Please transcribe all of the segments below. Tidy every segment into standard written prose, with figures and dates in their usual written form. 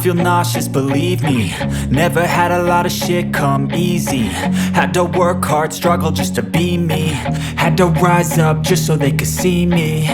feel nauseous, believe me. Never had a lot of shit come easy. Had to work hard, struggle just to be me. Had to rise up just so they could see me.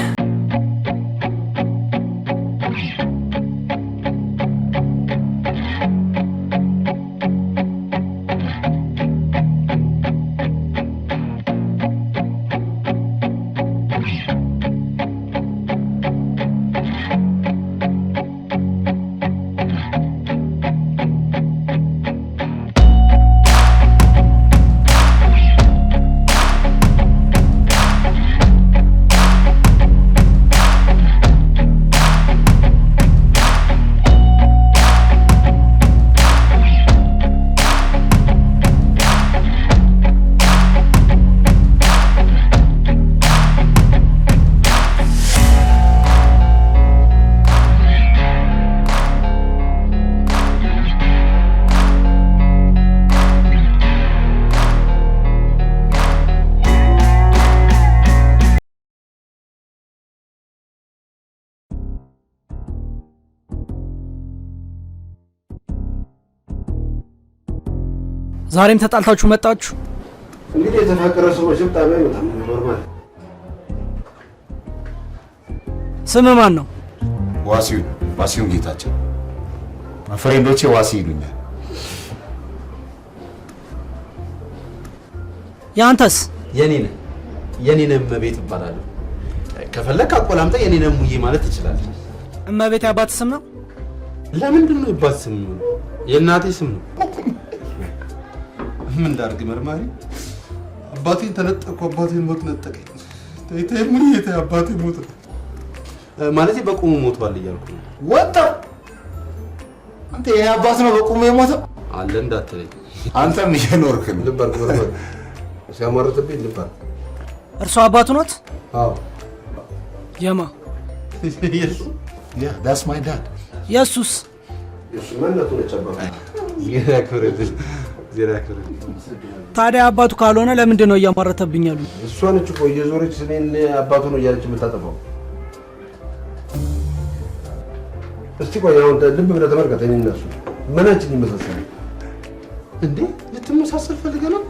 ዛሬም ተጣልታችሁ መጣችሁ? እንግዲህ የተፋቀረ ሰዎች ጣቢያ በጣም ኖርማል። ስም ማን ነው? ዋሲውን ጌታቸው። ፍሬንዶቼ ዋሲ ይሉኛል። ያንተስ? የኔነ እመቤት ይባላል። ከፈለክ አቆላምጣ የኔነ ሙዬ ማለት ትችላለህ። እመቤት ያባት ስም ነው? ለምንድን ነው ይባት ስም ነው? የእናቴ ስም ነው። ምን ዳርግ መርማሪ አባቴን ተነጠቁ፣ አባቴን ሞት ነጠቀኝ። ተይ ሙዬ ተይ፣ አባቴ ሞት ማለት በቁሙ ሞቷል እያልኩ ነው። ወጣ አንተ የአባት ነው በቁሙ የሞተው አለ እንዳትለኝ። አንተም እየኖርክ ነው። ልባል መርማሪ ሲያማርትብኝ ልባል። እርሱ አባቱ ኖት? አዎ። የማ? ያ that's my dad። ኢየሱስ ማንነቱ ነው ጨባባ ይራክረድ ይራክረድ። ታዲያ አባቱ ካልሆነ ለምንድን ነው እያማረተብኝ ያሉ? እሷን እኮ እየዞረች እኔን አባቱ ነው እያለች የምታጠፋው። እስቲ ቆይ አሁን ልብ ብለህ ተመልከት። እኔ እና እሱ ምናችን ይመሳሰላል እንዴ? ልትመሳሰል ፈልገህ ነው?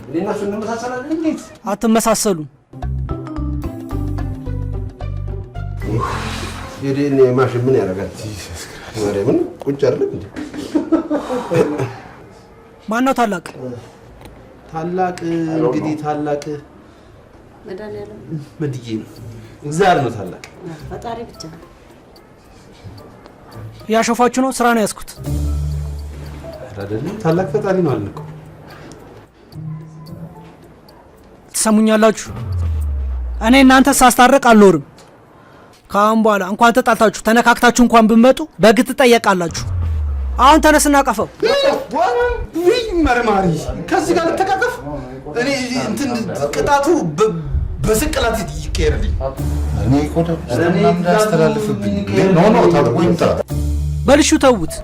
እኔ እና እሱ እንመሳሰላለን? እንዴት አትመሳሰሉም? የዲኤንኤ ማሽን ምን ያደርጋል? ምን ቁጭ አይደለም እንዴ? ማን ነው ታላቅ? ታላቅ እንግዲህ ታላቅ መድኃኒዓለም መድዬ ነው። እግዚአብሔር ነው ታላቅ። ፈጣሪ ብቻ ያሾፋችሁ ነው? ስራ ነው ያዝኩት አይደለም። ታላቅ ፈጣሪ ነው አልኩ። ትሰሙኛላችሁ? እኔ እናንተ ሳስታረቅ አልኖርም። ካሁን በኋላ እንኳን ተጣልታችሁ ተነካክታችሁ እንኳን ብትመጡ በግ ትጠየቃላችሁ። አሁን ተነስና ቀፈው። ወይ መርማሪ ከዚህ ጋር ተቃቀፍ። እኔ እንትን ቅጣቱ በስቅላት ይቀርልኝ። እኔ ኮዳ ስለምን እንዳስተላልፍብኝ ኖ ታውቁኝታ። በልሹ ተውት።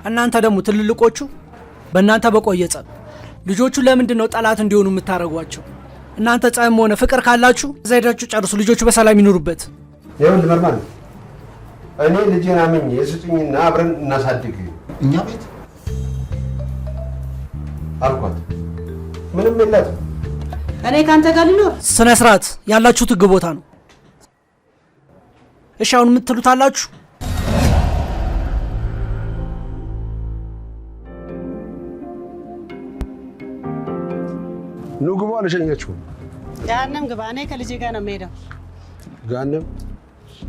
እናንተ ደግሞ ትልልቆቹ በእናንተ በቆየ ጸብ ልጆቹ ለምንድን ነው ጠላት እንዲሆኑ የምታረጓቸው? እናንተ ጸም ሆነ ፍቅር ካላችሁ ዘይዳችሁ ጨርሱ። ልጆቹ በሰላም ይኖሩበት። ይኸውልህ መርማሪ እኔ ልጄን አምኜ የስጡኝና አብረን እናሳድግ እኛ ቤት አልኳት። ምንም የላትም። እኔ ካንተ ጋር ልኖር? ስነ ስርዓት ያላችሁት ህግ ቦታ ነው። እሺ አሁን የምትሉት አላችሁ? ኑ ግባ፣ ልሸኛችሁ። ገሃነም ግባ። እኔ ከልጄ ጋር ነው የምሄደው።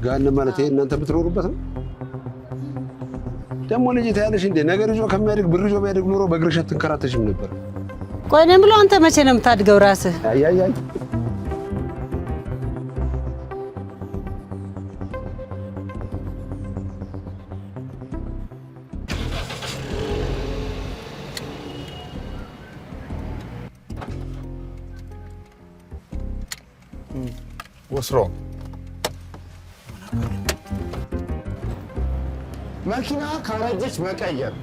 ገሃነም ማለት ይሄ እናንተ የምትኖሩበት ነው? ደግሞ ልጅ ታያለሽ እንዴ? ነገር ይዞ ከሚያድግ ብር ይዞ ቢያድግ ኖሮ በእግርሽ አትንከራተሽም ነበር። ቆይ እኔም ብሎ አንተ መቼ ነው የምታድገው ራስህ? አይ What's wrong? መኪና ካረጀች መቀየር።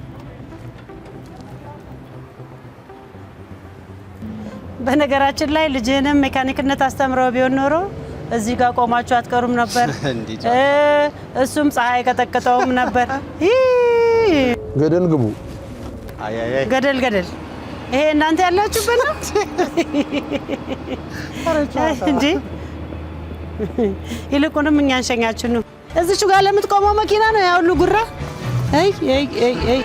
በነገራችን ላይ ልጅህንም ሜካኒክነት አስተምረው ቢሆን ኖሮ እዚህ ጋር ቆማችሁ አትቀሩም ነበር? እሱም ፀሐይ ቀጠቀጠውም ነበር። ገደል ግቡ። ገደል ገደል። ይሄ እናንተ ያላችሁበት ነው እንጂ ይልቁንም እኛ እንሸኛችሁ ነው። እዚቹ ጋር ለምትቆመው መኪና ነው ያ ሁሉ ጉራ። አይ አይ አይ አይ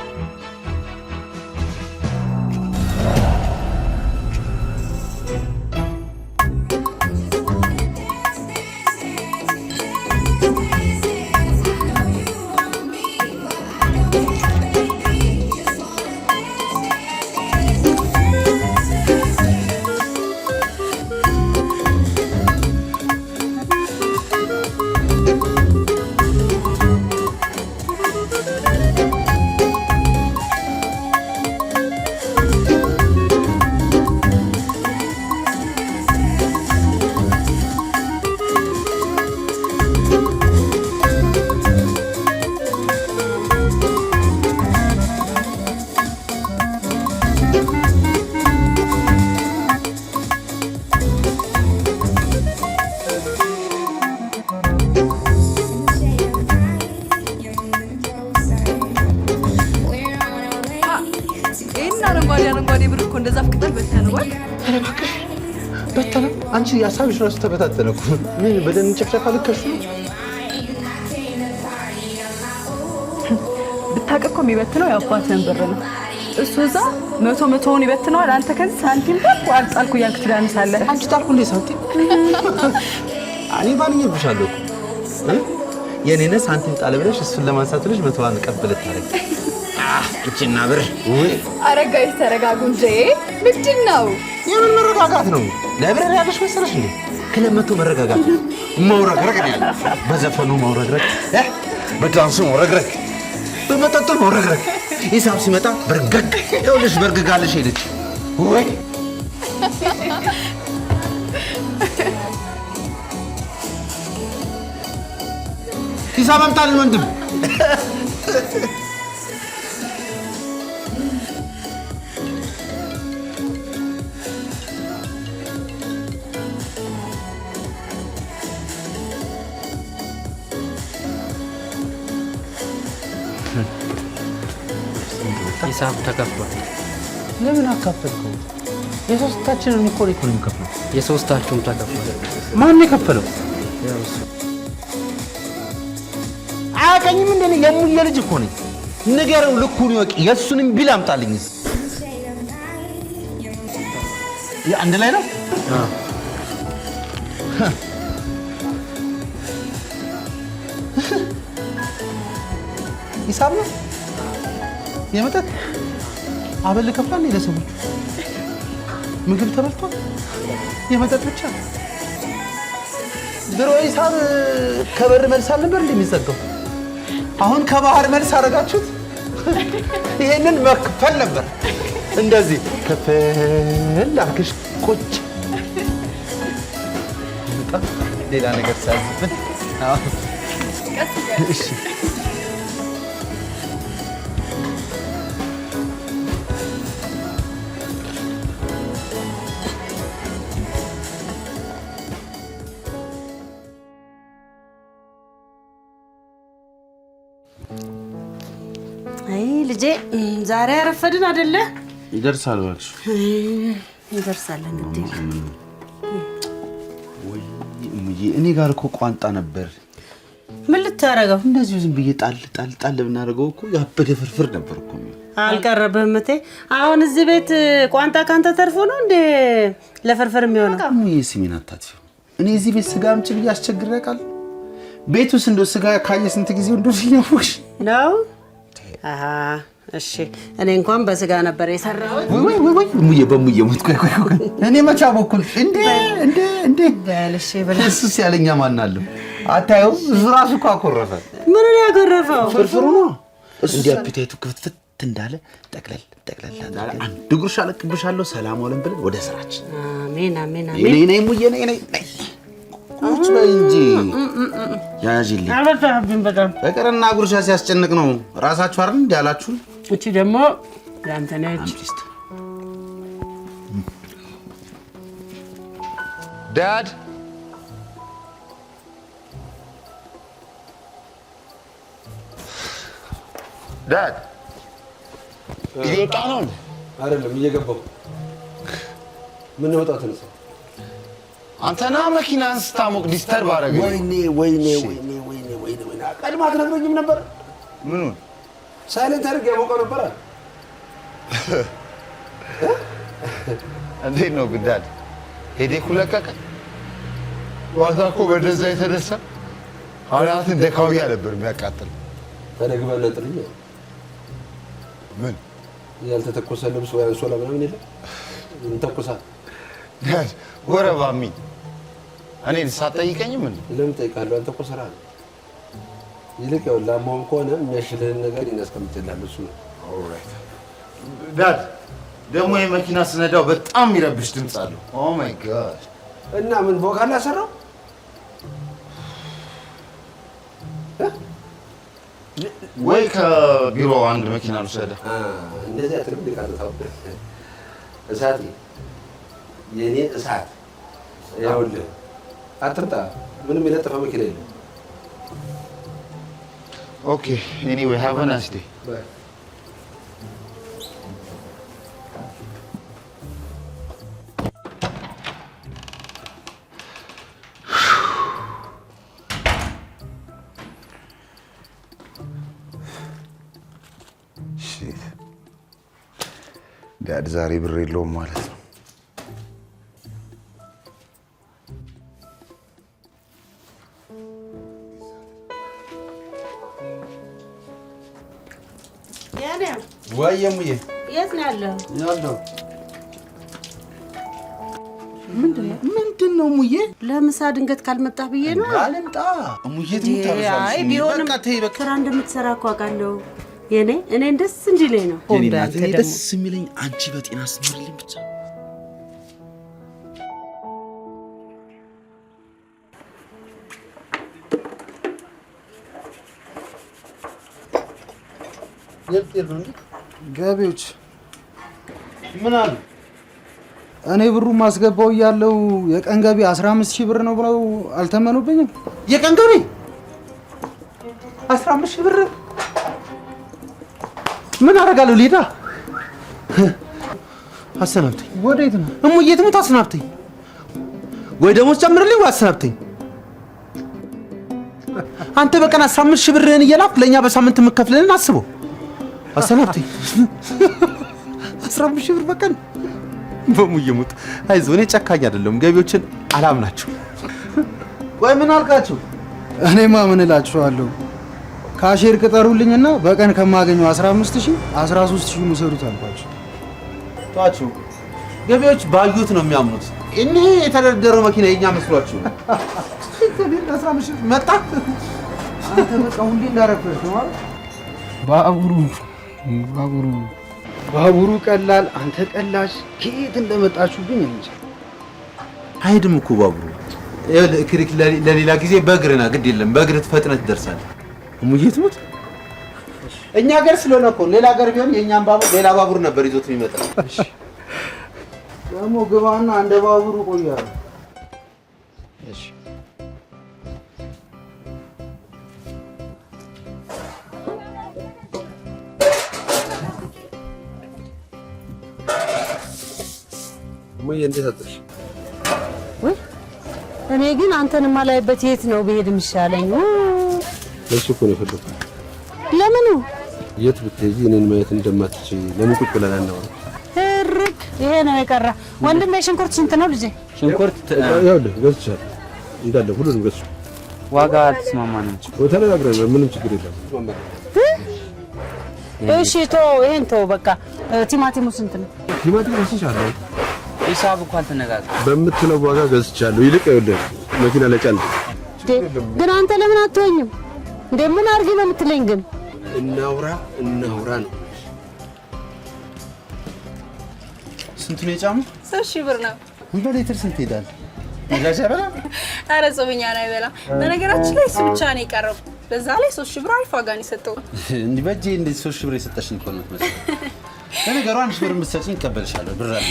አንቺ ያሳብሽ ራስ ተበታተነ እኮ ምን በደን ጨፍጨፋ ልከሽ ነው? ብታውቅ እኮ የሚበትነው የአባትህን ብር ነው። እሱ እዛ መቶውን ይበትነዋል። አንተ ከዚህ ሳንቲም ጋር ጣልኩ እያልክ ትዳንሳለህ። አንቺ ጣልኩ እንደ ሳንቲም እኔ ባልኝብሻለሁ እኮ የኔነ ሳንቲም ጣለ ብለሽ እሱን ለማንሳት ልጅ መቶዋን ቀበለት ታረግ እቺና ብር ወይ አረጋይ ተረጋጉ እንጂ ምንድን ነው? የምን መረጋጋት ነው? ለብረር ያለሽ መሰለሽ እንዴ? ከለመቶ መረጋጋት መውረግረግ ነው ያለው። በዘፈኑ መውረግረግ፣ በዳንሱ መውረግረግ፣ በመጠጡ መውረግረግ፣ ሂሳብ ሲመጣ በርገግ ይኸውልሽ በርገጋለሽ ሄደች ወይ ሂሳብ አምጣልን ወንድም። ሂሳብ ተከፍሏል። ለምን አካፈልከው? የሶስታችንን እኮ ነው የሚከፍለው። የሶስታችሁም ተከፍሏል። ማን የከፈለው? አያውቀኝም እንደ የሙዬ ልጅ እኮ ነኝ። ንገረው፣ ልኩን ይወቅ። የእሱንም ቢል አምጣልኝ። አንድ ላይ ነው። ሂሳብ ነው የመጠጥ አበል ከፍላል። ለሰዎች ምግብ ተበልቷል። የመጠጥ ብቻ ድሮ ሂሳብ ከበር መልስ አልነበር እንደሚዘጋው። አሁን ከባህር መልስ አደረጋችሁት። ይሄንን መክፈል ነበር። እንደዚህ ከፈል አርገሽ ቁጭ ሌላ ነገር ሳያዝብን። እሺ ልጄ ዛሬ አረፈድን አይደለ? ይደርሳል እባክሽ። ይደርሳል እንግዲህ። ወይ እኔ ጋር እኮ ቋንጣ ነበር። ምን ልታረጋው? እንደዚሁ ዝም ብዬ ጣል ብናደርገው እኮ ያበደ ፍርፍር ነበር እኮ። አልቀረበህም እቴ። አሁን እዚህ ቤት ቋንጣ ካንተ ተርፎ ነው እንደ ለፍርፍር የሚሆነው? ምን ስሜን አታጥፊው። እኔ እዚህ ቤት ስጋ አምጪ ብዬ አስቸግሬ አውቃለሁ? ቤት ውስጥ እንደው ስጋ ካየ ስንት ጊዜው እንደዚህ ነው? አሃ እሺ። እኔ እንኳን በስጋ ነበር የሰራሁት። ወይ ሙዬ በሙዬ ሞት። ቆይ እኔ መቻ በኩል እንዴ በልሽ በልሽ። እሱስ ያለኛ ማን አለው? አታየው? እሱ ራሱ እኮ አኮረፈ። ምን ነው ያኮረፈው? ፍርፍሩ ነው። እንዴ አፒታይቱ ክፍትፍት እንዳለ ጠቅለል አንድ ጉርሻ አለቅብሻለሁ። ሰላም ዋለን ብለን ወደ ስራችን። አሜን አሜን አሜን። ነይ ሙዬ ነይ ቁጭ በይ እንጂ ያዥልኝ። አልበዛብኝ በጣም ፍቅርና ጉርሻ ሲያስጨንቅ ነው። ራሳችሁ አይደል እንዴ ያላችሁ? እቺ ደግሞ ያንተ ነች። ዳድ ዳድ እየወጣ ነው አይደለም እየገባው ምን ወጣ ተነሳ አንተና መኪናን ስታሞቅ ዲስተርብ አደረገኝ ወይኔ ቀድማ አትነግረኝም ነበር ምኑን ሳይለንት አድርግ ያሞቀው ነበር እንዴት ነው ግን ዳድ ሄዴኩ ለቀቀ ዋዛ እኮ በደዛ የተነሳ አናትን ደካውያ ነበር የሚያቃጥል ተነግበና ጥልኝ ምን ያልተተኮሰ ልብስ ወይ አንሶላ ምናምን የለም እንተኮሳ ዳድ ወረባሚ እኔን ሳትጠይቀኝም ምን ለምን ጠይቃለሁ አንተ እኮ ስራ ነው ይልቅ ያው ላማውም ከሆነ የሚያሽልህን ነገር ይነስከምትላል እሱ ነው ኦልራይት ዳድ ደግሞ የመኪና ስነዳው በጣም የሚረብሽ ድምፅ አለው ኦ ማይ ጋድ እና ምን ቦካላ ሰራው ወይ ከቢሮ አንድ መኪና ልውሰደ እንደዚህ አትልም ሊቃጥታው እሳት የኔ እሳት ያውልህ አትርጣ ምንም የለጠፈ መኪና የለም ኦኬ ኤኒዌይ ሃቭ አ ናይስ ዴይ ዳድ ዛሬ ብር የለውም ማለት ነው ወየሙዬ የት ነው ያለው? ምንድን ነው ሙዬ? ለምሳ ድንገት ካልመጣ ብዬ ነው። አልምጣ ሙዬ ትምታለሽ። አይ ቢሆንም ስራ እንደምትሰራ እኮ አውቃለሁ። እኔን ደስ እንዲለኝ ነው። እኔ ደስ የሚለኝ አንቺ በጤና ስትኖርልኝ ብቻ። ገቢዎች ምን አሉ? እኔ ብሩ ማስገባው እያለው የቀን ገቢ 15000 ብር ነው ብለው አልተመኑብኝም። የቀን ገቢ 15000 ብር ምን አደርጋለሁ? ሊዳ አሰናብተኝ። ወዴት ነው? እሙዬ ትሙት አሰናብተኝ። ወይ ደሞዝ ጨምርልኝ ወይ አሰናብተኝ። አንተ በቀን 15000 ብርህን እየላክ ለእኛ በሳምንት የምከፍልልን አስበው። አሰናብተኝ። 15000 ብር በቀን በሙዬ ሙት። አይዞህ እኔ ጨካኝ አይደለም። ገቢዎችን አላምናቸው። ወይ ምን አልካቸው? እኔማ ምን እላችኋለሁ? ካሼር ቅጠሩልኝና በቀን ከማገኘው 15000 13000 ሙሰዱት አልኳቸው። ተዋቸው። ገቢዎች ባዩት ነው የሚያምኑት። እኔ የተደረደረው መኪና የኛ መስሏቸው ነው። 15000 መጣ። አንተ በቃ ሁሌ እንዳረፈሽ ነው ማለት ባቡሩ ቀላል፣ አንተ ቀላሽ። ከየት እንደመጣችሁብኝ እንጂ አይድም እኮ ባቡሩ። ክሪክ ለሌላ ጊዜ በእግርና ግድ የለም በእግር ፈጥነት ትደርሳለህ። እሙዬ ትሙት እኛ ሀገር ስለሆነ እኮ ሌላ ሀገር ቢሆን የእኛም ባቡር ሌላ ባቡር ነበር ይዞት የሚመጣ። ደግሞ ግባና እንደ ባቡሩ ቆያለሁ። እሺ ሙዬ እንዴት አጥሽ? ወይ እኔ ግን አንተን ማላይበት የት ነው ብሄድ የሚሻለኝ? ለሱ እኮ ነው የፈለኩት። ለምኑ? የት ብትሄጂ እኔን ማየት እንደማትችይ ለምን ቁጭ ብለን አናወራም? እርክ ይሄ ነው የቀረ። ወንድሜ ሽንኩርት ስንት ነው ልጄ? ሽንኩርት ይኸውልህ ገዝቻለሁ እንዳለ ሁሉንም ገዝቼ ዋጋ ተስማማን እንጂ ተነጋግረን ምንም ችግር የለም። እሺ ይሄን ተው በቃ። ቲማቲሙ ስንት ነው? ቲማቲም ገዝቻለሁ። ሂሳብ እንኳን ተነጋግረን በምትለው ዋጋ ገዝቻለሁ። ይልቅ ይኸውልህ መኪና ለጫን። ግን አንተ ለምን አትወኝም እንዴ? ምን አድርጊ ነው የምትለኝ? ግን እናውራ ነው። ስንት ነው የጫሙ? 3000 ብር ነው። በሌትር ስንት ይሄዳል? ነጃጅ አይበላም? ኧረ ጾመኛ ነው አይበላም። በነገራችን ላይ እሱ ብቻ ነው የቀረው። በዛ ላይ 3000 ብር አሪፍ ዋጋ ነው የሰጠው። እንዲህ በእጄ እንደዚህ 3000 ብር የሰጠሽኝ እኮ ነው የምትመስለው። ለነገሩ 1000 ብር የምትሰጪኝ እቀበልሻለሁ። ብር አለ።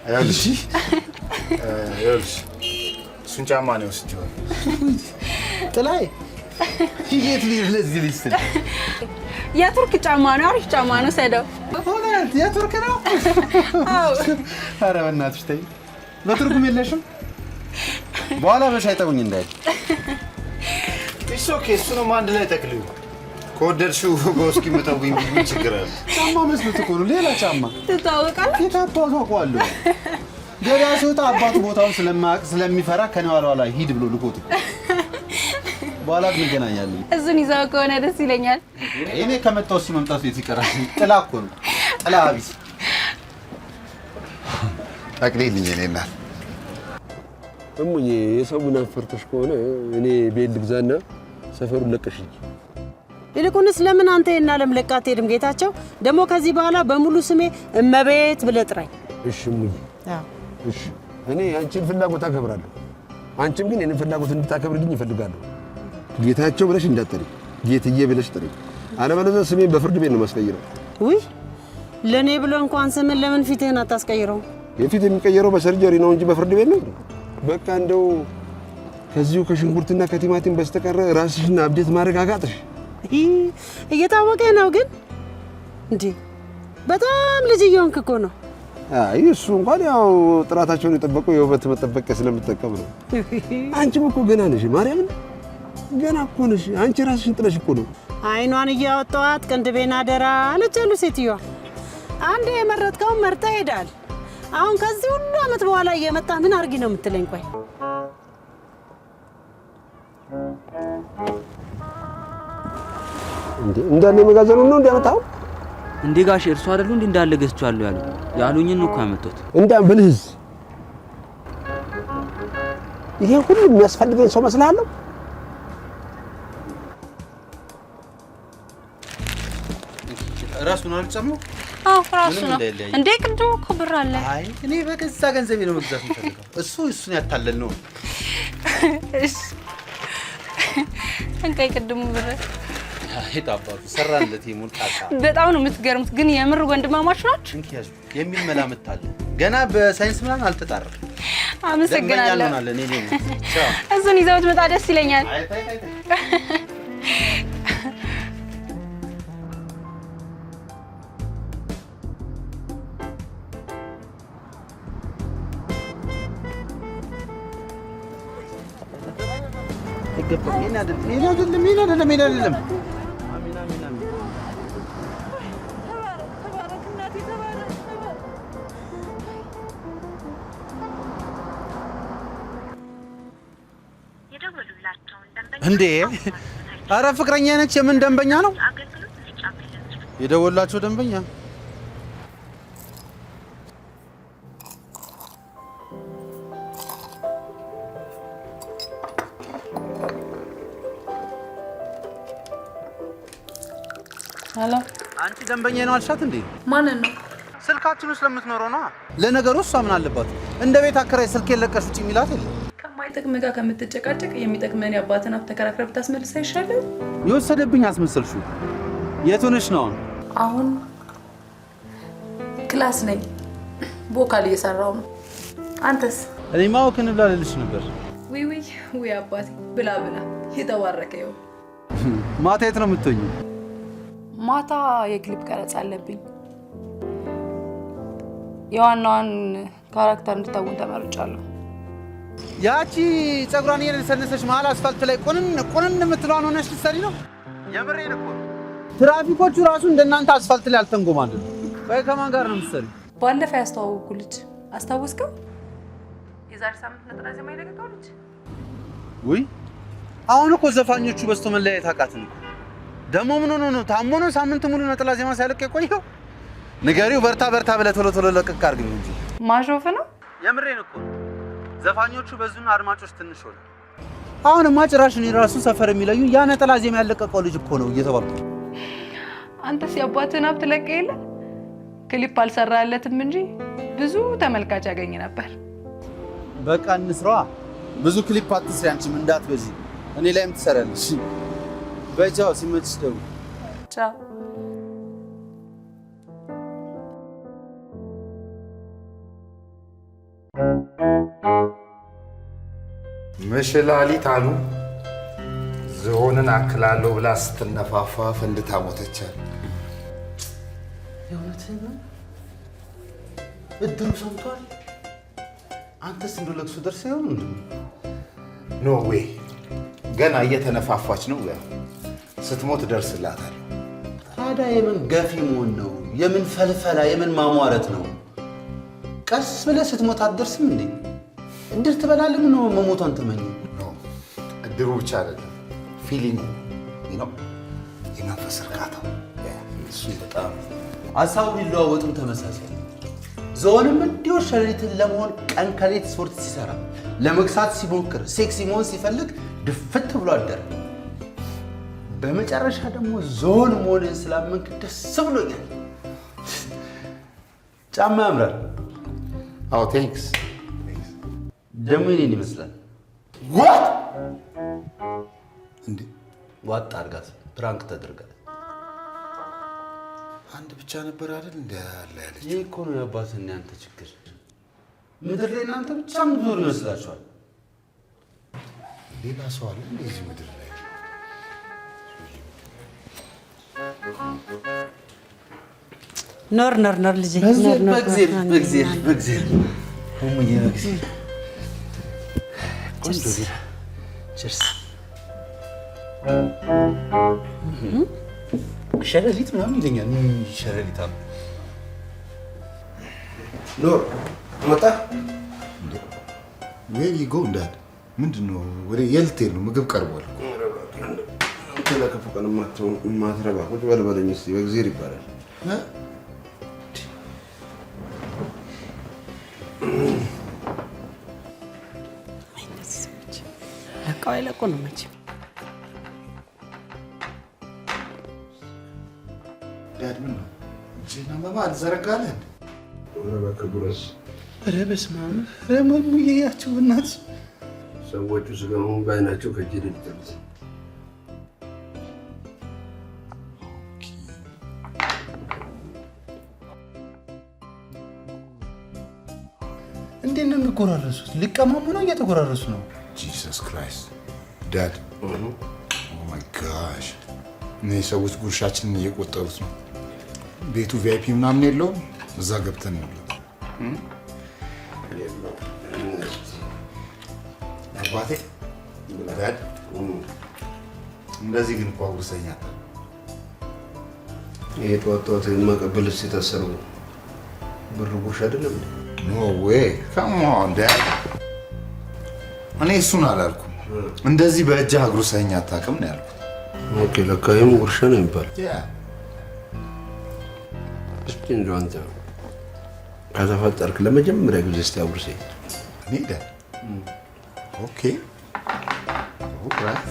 ይኸውልሽ እሱን ጫማ ነው የወሰድሽው። ጥላዬ የት ልሂድ ለዚህ ልጅ ስል የቱርክ ጫማ ነው፣ አሪፍ ጫማ ነው። ሰደው እውነት የቱርክ ነው? አዎ። ኧረ በእናትሽ ተይ፣ በትርጉም የለሽም? በኋላ በሻይ ጠቡኝ እንዳይል። እሱ ኦኬ፣ እሱንም አንድ ላይ ተክልዩ። ከወደድሽው በውስኪ የምጠጉኝ ምን ችግር አለ? ጫማ መስሎት እኮ ነው፣ ሌላ ጫማ። ትታወቃለህ? የታባቱ አውቀዋለሁ። ገበያ ሲወጣ አባቱ ቦታውን ስለማያውቅ ስለሚፈራ ከኔ ኋላ ሂድ ብሎ ልኮት እኮ። በኋላ እንገናኛለን። እሱን ይዘው ከሆነ ደስ ይለኛል። እኔ ከመጣሁ እሱ መምጣቱ የት ይቀራል? ጥላ እኮ ነው፣ ጥላ ቢስ አቅሌልኝ። እኔ እናት እሙዬ የሰሙን አፈርተሽ ከሆነ እኔ ቤት ልግዛና ሰፈሩን ለቀሽኝ። ይልቁንስ ለምን አንተ እና ለምለቃ አትሄድም? ጌታቸው ደግሞ ከዚህ በኋላ በሙሉ ስሜ እመቤት ብለህ ጥራኝ። እሺ እሙዬ። እሺ እኔ አንቺን ፍላጎት አከብራለሁ፣ አንቺም ግን የኔን ፍላጎት እንድታከብርልኝ እፈልጋለሁ። ጌታቸው ብለሽ እንዳትጠሪ፣ ጌትዬ ብለሽ ጥሪ። አለበለዚያ ስሜን በፍርድ ቤት ነው ማስቀይረው። ውይ ለኔ ብሎ እንኳን ስምን ለምን ፊትህን አታስቀይረው? የፊት የሚቀየረው በሰርጀሪ ነው እንጂ በፍርድ ቤት ነው። በቃ እንደው ከዚሁ ከሽንኩርትና ከቲማቲም በስተቀር ራስሽን አብዴት ማረጋጋጥሽ እየታወቀ ነው። ግን እንዴ በጣም ልጅ እየሆንክ እኮ ነው። አይ እሱ እንኳን ያው ጥራታቸውን የጠበቁ የውበት መጠበቂያ ስለምጠቀም ነው። አንቺም እኮ ገና ነሽ፣ ማርያምን ገና እኮ ነሽ። አንቺ ራስሽን ጥለሽ እኮ ነው። አይኗን እያወጣኋት ቅንድቤን አደራ አለች አሉ ሴትዮዋ። አንዴ የመረጥከውን መርጠህ ሄዳል። አሁን ከዚህ ሁሉ ዓመት በኋላ እየመጣ ምን አርጊ ነው የምትለኝ? ቆይ እንዴ እንዳለ መጋዘኑ ነው እንዲያመጣው እንዴ? ጋሽ እርሱ አይደሉ እንዴ እንዳለ ገዝቻለሁ ያሉኝን እኮ ያመጣሁት። እንዳም ብልህስ ይሄ ሁሉ የሚያስፈልገኝ ሰው መስላለሁ? ራሱን አልጨመው? አዎ ራሱ ነው እንዴ? ቅድም እኮ ብር አለ። አይ እኔ በገዛ ገንዘቤ ነው መግዛት የምፈልገው። እሱን ያታለል ነው። እሺ እንካይ ቅድሙ ብር ሄታባቱ ሰራለት ይሙልጣጣ። በጣም ነው የምትገርሙት። ግን የምር ወንድማማች ናችሁ? እንኪያዙ የሚል መላምት አለ። ገና በሳይንስ ምናምን አልተጣራም። አመሰግናለሁ። እሱን ይዘውት መጣ ደስ ይለኛል። አይደለም። እንዴ አረ ፍቅረኛ ነች። የምን ደንበኛ ነው የደወላቸው? ደንበኛ ሄሎ፣ አንቺ ደንበኛ ነው አልሻት እንዴ? ማንን ነው? ስልካችን ውስጥ ለምትኖረው ነው። ለነገሩ እሷ ምን አለባት? እንደ ቤት አከራይ ስልክ የለቀሽ ውጪ የሚላት የለ። ከማይጠቅም ጋር ከምትጨቃጨቅ የሚጠቅመን ያባትን ሀብት ተከራክረህ ብታስመልስ አይሻልም? የወሰደብኝ አስመሰልሽው። የት ሆነሽ ነው አሁን? ክላስ ነኝ፣ ቦካል እየሰራው ነው። አንተስ? እኔማ ወክ እንብላ ልልሽ ነበር። ውይ አባቴ ብላ የተባረከ ይሁን። ማታ የት ነው የምትሆኚው? ማታ የክሊፕ ቀረጻ አለብኝ። የዋናዋን ካራክተር እንድታውን ተመርጫለሁ። ያቺ ጸጉሯን የነሰነሰች መሀል አስፋልት ላይ ቁንን የምትለዋን ሆነሽ ልትሰሪ ነው? የምሬን እኮ ትራፊኮቹ ራሱ እንደናንተ አስፋልት ላይ አልተንጎማለን። ወይ ከማን ጋር ነው የምትሰሪ? ባለፈ ያስተዋወቅኩ ልጅ አስታወስከው? የዛሬ ሳምንት ነጠላ ዜማ የለቀቀው ልጅ። ውይ አሁን እኮ ዘፋኞቹ በስቶ መለያየት አቃትን። ደግሞ ምን ሆኖ ነው? ታሞ ነው ሳምንት ሙሉ ነጠላ ዜማ ሳይለቅ የቆየው? ንገሪው በርታ ብለህ ቶሎ ለቅቅ አድርግ እንጂ። ማሾፍ ነው? የምሬን እኮ ዘፋኞቹ በዙና አድማጮች ትንሽ ሆነ። አሁንማ ጭራሽ እኔ ራሱ ሰፈር የሚለዩ ያ ነጠላ ዜማ ያለቀቀው ልጅ እኮ ነው እየተባልኩ። አንተስ የአባትህን ሀብት ለቀህ የለ? ክሊፕ አልሰራለትም እንጂ ብዙ ተመልካች ያገኝ ነበር። በቃ እንስራዋ። ብዙ ክሊፕ አትስሪ አንቺም እንዳትበዚ። እኔ ላይም ትሰራለሽ። በጃው ሲመችሽ ደውል። ቻው። መሸላሊት አሉ ዝሆንን አክላለሁ ብላ ስትነፋፋ ፈንድታ ሞተቻል። የእውነትህን ነው? እድሩ ሰምቷል? አንተስ እንደው ለቅሶ ደርሰህ ይሆን? ኖ ዌይ፣ ገና እየተነፋፋች ነው። ስትሞት እደርስላታለሁ። ታዲያ የምን ገፊ መሆን ነው? የምን ፈልፈላ፣ የምን ማሟረት ነው? ቀስ ብለህ ስትሞት አትደርስም እንዴ? እድር ትበላለህ? ምን ነው መሞቷን ተመኘው? እድሩ ብቻ አይደለም ፊሊንጉ ነው፣ የመንፈስ እርካታው እሱ በጣም ሀሳቡ ሊለዋወጥም ተመሳሳይ። ዝሆንም እንዲሁ ሸረሪትን ለመሆን ቀን ከሌት ስፖርት ሲሰራ፣ ለመግሳት ሲሞክር፣ ሴክሲ መሆን ሲፈልግ ድፍት ብሎ አደረ። በመጨረሻ ደግሞ ዝሆን መሆንን ስላመንክ ደስ ብሎኛል። ጫማ ያምራል። አዎ ቴንክስ። ደግሞ የእኔን ይመስላል። ዋት እንዴ? ዋጥ አድርጋት፣ ፕራንክ ተደርጋት። አንድ ብቻ ነበር አይደል እንደ ያለ ያለች። ይህ እኮ ነው የአባትና ያንተ ችግር። ምድር ላይ እናንተ ብቻ ምትኖር ይመስላችኋል። ሌላ ሰው አለ እዚህ ምድር ላይ? ኖር ኖር ኖር ልጄ፣ በእግዚአብሔር ሙዬ፣ በእግዚአብሔር ቆንጆ ቢራ። ችርስ። ሸረሪት ምናምን ይለኛል። ሸረሪት አሉ። ኖር መጣ። ዌር ዩ ጎ ዳድ? ምንድን ነው? ወደ የልትሄድ ነው? ምግብ ቀርቧል። ለክፉ ቀን የማትረባ ቁጭ በል በለኝ እስኪ። በእግዚአብሔር ይባላል። ለቀው አይለቁ ነው መቼም። ዳድ ምን ነው? እጅህን አመማ አልዘረጋለህ? ኧረ እባክህ ጉረስ። ኧረ በስመ አብ! ኧረ ሙዬ ያቸው በእናትህ። ሰዎቹ ስጋውን በዓይናቸው ከእጄ ሊጥሉት። እንዴት ነው የሚጎራረሱት? ሊቀማሙ ነው? እየተጎራረሱ ነው። ጂሰስ ክራይስት ዳድ! ኦ ማይ ጋሽ! እነዚህ ሰዎች ጉርሻችንን እየቆጠሩት ነው። ቤቱ ቪአይፒ ምናምን የለውም። እዛ ገብተን ነው አባቴ። ዳድ እንደዚህ ግን እኮ አጉርሰኛ። ይሄ ጠዋት ጠዋት የማቀበልስ የታሰረው ብር ጉርሻ አይደለም? ኖ ዌይ ካም ኦን ዳድ። እኔ እሱን አላልኩም። እንደዚህ በእጅህ አጉርሰኛ አታውቅም ነው ያልኩት። ኦኬ፣ ለካ ይሄም ጉርሻ ነው የሚባለው። እስኪ እንደው አንተ ከተፈጠርክ ለመጀመሪያ ጊዜ እስኪ አጉርሰኝ። እኔ ዳድ ኦኬ ኦልራይት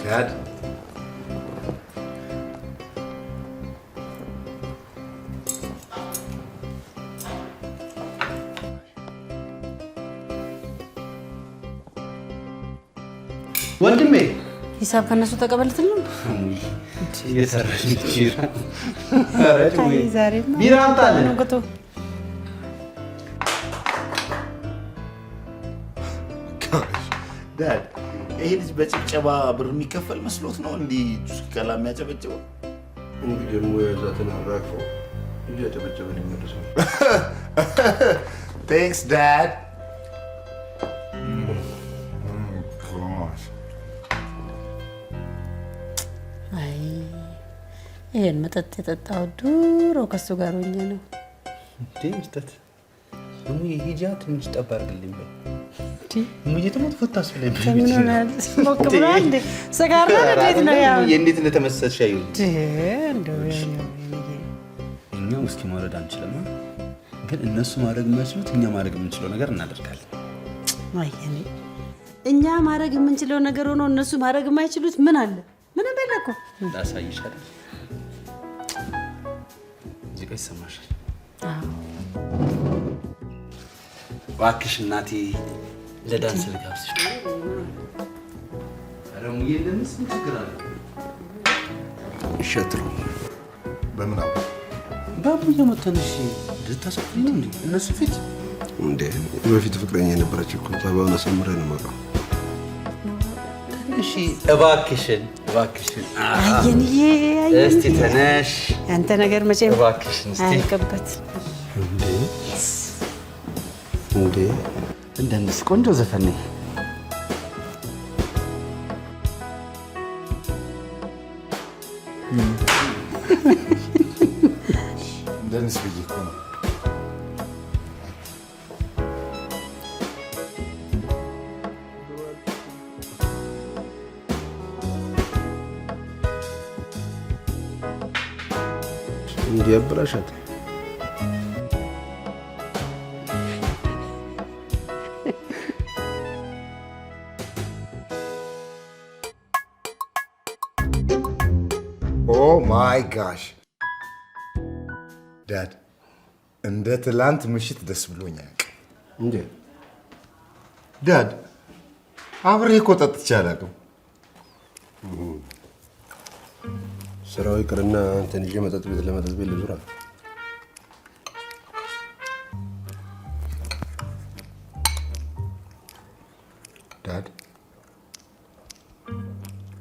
ዳድ። ወንድሜ ሂሳብ ከነሱ ተቀበልትል ነው እየሰራሽ ዛሬ ቢራ አምጣልን። ዳድ ይሄ ልጅ በጭብጨባ ብር የሚከፈል መስሎት ነው እንዲህ ጁስ ቀላ የሚያጨበጭበው? እንግዲህ ደግሞ የያዛትን አራግፎ እያጨበጨበ ሊመለስ ነው። ቴንክስ ዳድ። አይ ይሄን መጠጥ የጠጣው ድሮ ከሱ ጋር ሆኜ ነው። እንዴ መስጠት ደግሞ የሂጃ ትንሽ ጠብ አድርግልኝ በል። ሙዬ ደግሞ ትፈታስ ላይ ሞቅ ብላ እንደ ስጋር ነው። እንዴት ነው ያው እንዴት እንደተመሰልሽ አዩ። እንደው እኛው እስኪ ማውረድ አንችልም፣ ግን እነሱ ማድረግ የማይችሉት እኛ ማድረግ የምንችለው ነገር እናደርጋለን። ወይኔ እኛ ማድረግ የምንችለው ነገር ሆኖ እነሱ ማድረግ የማይችሉት ምን አለ? ምንም የለ እኮ። እንዳሳይሻል እዚህ ጋር ይሰማሻል። እባክሽ እናቴ ለዳንስ ልጋብዝሽ። ኧረ ሙዬ ለምን ስንት ችግር አለ? እሸት ነው በምን አወቅ? ባቡዬ መተንሽ ልታሰፍሪ ነው እንዴ? እነሱ ፊት እንዴ በፊት ፍቅረኛ የነበረች እኮ ታባውና ሰምረ ነው ማለት እሺ እባክሽን አየንዬ እስቲ ተነሽ አንተ ነገር መቼም እባክሽን እስቲ አይቀበት እንዴ እንደነስ ቆንጆ ዘፈን ነው እንደነስ ቢጂኮ ነው እንዲያበላሻት ኦ ማይ ጋሽ ዳድ እንደ ትላንት ምሽት ደስ ብሎኛል እንዴ ዳድ አብሬ እኮ ጠጥቼ አላውቅም ስራው ይቅርና አንተን ይዤ መጠጥ ቤት ለመጠጥ ቤት ልዙራ ዳድ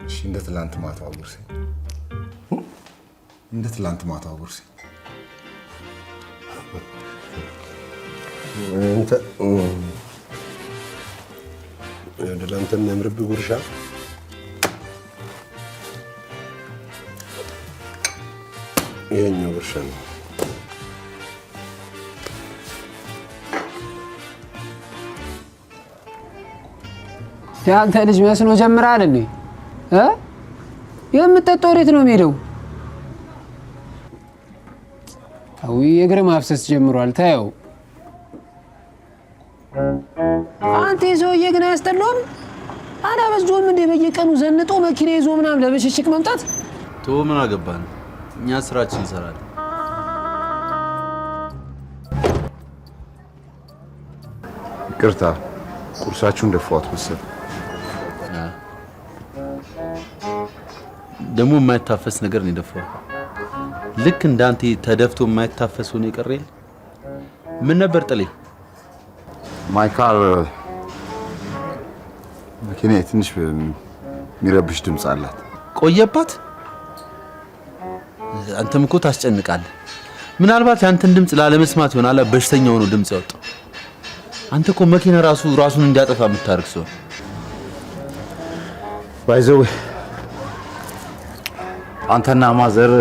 እሺ እንደ ትላንት ማታው ጉርሴ እንደ ትላንት ማታው ጉርሴ አንተ ያደላንተን የሚያምርብህ ጉርሻ ይሄኛው ጉርሻ ነው ያንተ ልጅ መስኖ ጀምራል እንዴ የምትጠጣው ወዴት ነው የሚሄደው አው የእግር ማፍሰስ ጀምሯል ታየው አንተ ሰውዬ ግን አያስጠላውም አላበዛውም እንዴ በየቀኑ ዘንጦ መኪና ይዞ ምናምን ለበሽሽቅ መምጣት ቶ ምን አገባን እኛ ስራችን እንሰራለን ይቅርታ ቁርሳችሁን ደፋሁት መሰለኝ ደግሞ የማይታፈስ ነገር ነው የደፋው ልክ እንዳንተ ተደፍቶ የማይታፈስ ሆነ ይቀርል ምን ነበር ጥሌ ማይካል መኪና ትንሽ የሚረብሽ ድምፅ አላት ቆየባት አንተም እኮ ታስጨንቃለህ ምናልባት ያንተን ድምፅ ላለመስማት ይሆናል በሽተኛው ነው ድምፅ ያወጣው አንተ እኮ መኪና ራሱን እንዲያጠፋ የምታርክ ሰው ባይዘው አንተና ማዘር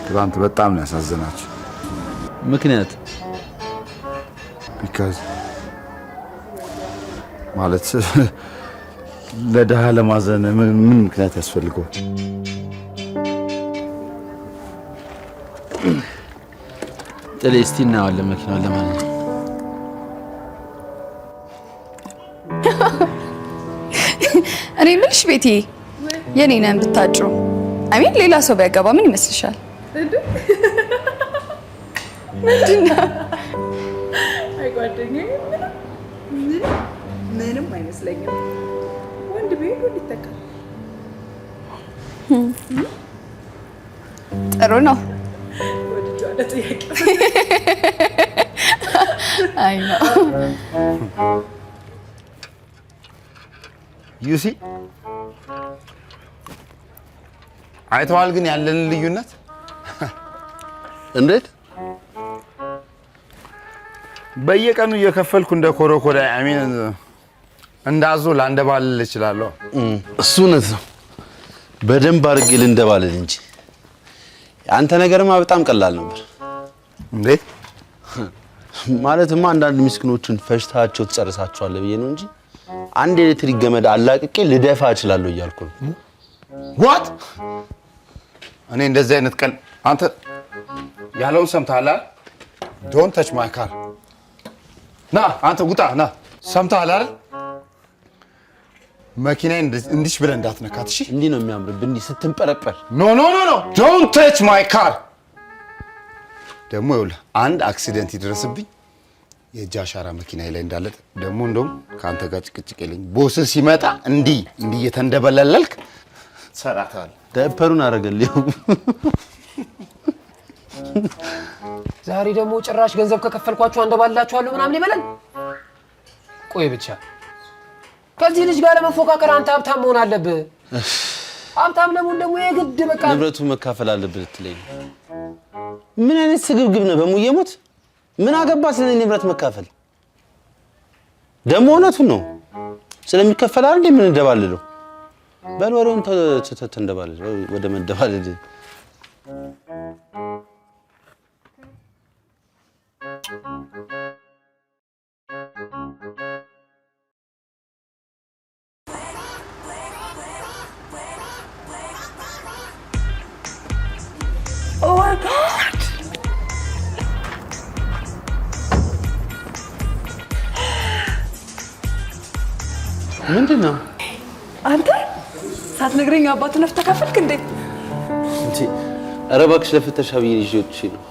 ትላንት በጣም ነው ያሳዘናችሁ ምክንያት ቢካዝ ማለት ለደሃ ለማዘን ምን ምክንያት ያስፈልገዋል ጥሌ እስቲ እናዋለን መኪናውን ለማለት እኔ ምንሽ ቤቴ የኔ ነን ብታጭሩ አሚን ሌላ ሰው ቢያገባ ምን ይመስልሻል ምንድነው አይ ጓደኛዬ ምንም አይመስለኝም ወንድ ቤት ሊተካ ጥሩ ነው ወድጃለሁ ጥያቄ አይ ነው ዩሲ አይተዋል ግን ያለን ልዩነት እንዴት በየቀኑ እየከፈልኩ እንደ ኮረኮዳ አሚን እንዳዞ ላንደባልል እችላለሁ እሱ እውነት ነው በደንብ አድርጌ ልንደባልል እንጂ አንተ ነገርማ በጣም ቀላል ነበር እንዴት ማለትማ አንዳንድ ምስኪኖችን ፈሽታቸው ትጨርሳቸዋለህ ብዬ ነው እንጂ አንድ ኤሌክትሪክ ገመድ አላቅቄ ልደፋ እችላለሁ እያልኩ ነው ዋት እኔ እንደዚህ አይነት ቀን አንተ ያለውን ሰምተሃል ዶንት ተች ማይ ካር ና አንተ ውጣ ና ሰምተሃል አይደል መኪናዬን እንዲህ ብለህ እንዳትነካት እሺ እንዲህ ነው የሚያምርብህ እንዲህ ስትንጠረጠር ኖ ኖ ኖ ኖ ዶንት ተች ማይ ካር ደግሞ ይኸውልህ አንድ አክሲደንት ይደረስብኝ የእጅ አሻራ መኪናዬ ላይ እንዳለ ደግሞ እንደውም ከአንተ ጋር ጭቅጭቅ የለኝ ቦስ ሲመጣ እንዲህ እየተንደበለልክ ሰራታል ዳይፐሩን አረገልኝ ዛሬ ደግሞ ጭራሽ ገንዘብ ከከፈልኳችሁ አንደባላችኋለሁ ምናምን ይበላል። ቆይ ብቻ ከዚህ ልጅ ጋር ለመፎካከር አንተ ሀብታም መሆን አለብህ። ሀብታም ለመሆን ደግሞ የግድ በቃ ንብረቱን መካፈል አለብህ ልትለኝ ነው? ምን አይነት ስግብግብ ነው? በሙዬ ሞት ምን አገባ ስለኔ ንብረት መካፈል? ደግሞ እውነቱን ነው ስለሚከፈል አይደል ምን እንደባልለው? በል ወሬውን ተንደባልል ወደ መደባልል። Oh my God! ምንድን ነው አንተ ሳትነግረኝ አባቱ ነፍስ ተካፈልክ እንዴ? እንዴ ኧረ እባክሽ ለፍተሻ ብዬ ልጆች ነው።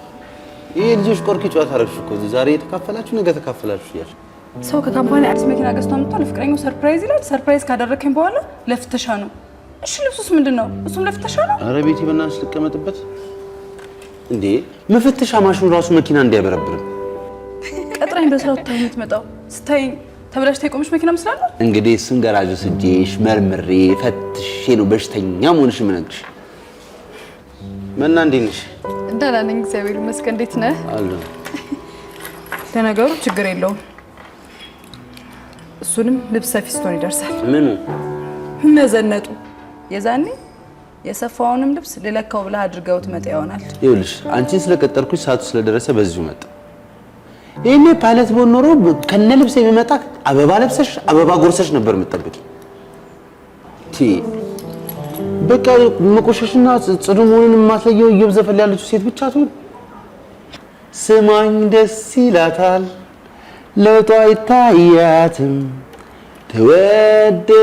ይሄ ልጆች ቆርኪ ጨዋታ አደረግሽ እኮ ዛሬ የተካፈላችሁ ነገ ተካፈላችሁ እያልሽ። ሰው ከካምፓኒ አዲስ መኪና ገዝቶ አምጥቶ ለፍቅረኛው ሰርፕራይዝ ይላል። ሰርፕራይዝ ካደረከኝ በኋላ ለፍተሻ ነው። እሺ ልብሱስ ምንድን ነው? እሱም ለፍተሻ ነው። ኧረ ቤቴ በእናትሽ ልቀመጥበት እንዴ? መፈተሻ ማሽኑ ራሱ መኪና እንዲያበረብርም ቀጥራኝ በስራው ታይም የምትመጣው ስታይኝ ተበላሽታ የቆመች መኪና መስላለህ። እንግዲህ እሱን ገራጅ ወስጄሽ መርምሬ ፈትሼ ነው በሽተኛ መሆንሽ የምነግርሽ። መና እንዴት ነሽ? ደህና ነኝ እግዚአብሔር ይመስገን። እንዴት ነህ? አለሁ። ለነገሩ ችግር የለውም። እሱንም ልብስ ሰፊ ስትሆን ይደርሳል። ምኑ መዘነጡ የዛኔ የሰፋውንም ልብስ ልለካው ብለህ አድርገው ትመጣ ይሆናል። ይኸውልሽ አንቺን ስለቀጠርኩሽ ሰዓቱ ስለደረሰ በዚሁ መጣ። ይሄኔ ፓይለት ቦን ኖሮ ከነ ልብስ የሚመጣ አበባ ለብሰሽ አበባ ጎርሰሽ ነበር የምትጠብቂ። በቃ መቆሸሽና ጽዱ መሆኑን የማትለየው እየብዘፈል ያለችው ሴት ብቻ ትሁን። ስማኝ ደስ ይላታል ለውጧ አይታያትም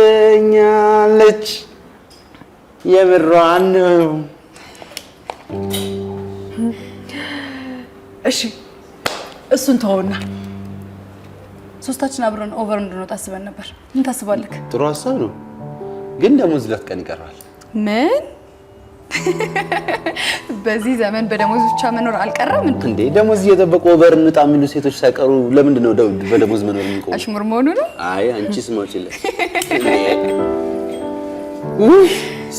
ትወደኛለች የምሯን ነው። እሺ እሱን ተውና ሶስታችን አብረን ኦቨር እንድንወጣ አስበን ነበር። ምን ታስባለህ? ጥሩ ሀሳብ ነው፣ ግን ደሞዝ 2 ቀን ይቀራል። ምን? በዚህ ዘመን በደሞዝ ብቻ መኖር አልቀረም እንዴ? ደሞዝ እየጠበቁ ኦቨር እንውጣ የሚሉ ሴቶች ሳይቀሩ ለምንድን ነው በደሞዝ መኖር የሚቆሙ? አሽሙር መሆኑ ነው። አይ አንቺ ስማችለ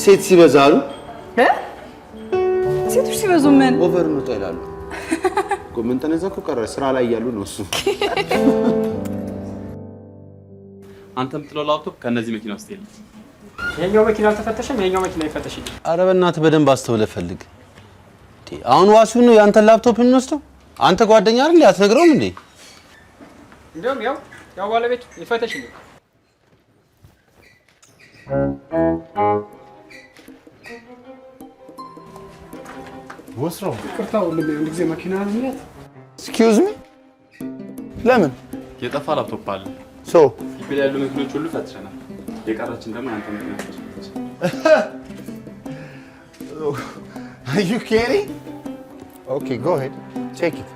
ሴት ሲበዛሉ ሴቶች ሲበዙ ምን ኦቨር እንውጣ ይላሉ። ምን ተነዛኩ ቀረ ስራ ላይ ያሉ ነው እሱ። አንተ የምትለው ላፕቶፕ ከነዚህ መኪና ውስጥ የለም። የኛው መኪና አልተፈተሸም፣ የኛው መኪና ይፈተሽልኝ። ኧረ በእናትህ በደንብ አስተውለህ ፈልግ። አሁን ዋሲው ነው ያንተ ላፕቶፕ የሚወስደው? አንተ ጓደኛ አይደል አትነግረውም እንዴ? እንደውም ያው ባለቤቱ ይፈተሽልኝ። ወስሮ ይቅርታው ለምን አንድ ጊዜ መኪና አልሚያት? ኤክስኪውዝ ሚ ለምን የጠፋ ላፕቶፕ አለ። ሶ ይብል ያሉ መኪኖች ሁሉ ፈትሸናል። የቀራችን ደግሞ አንተ መኪና ነች። Are you kidding? Okay, go ahead. Take it.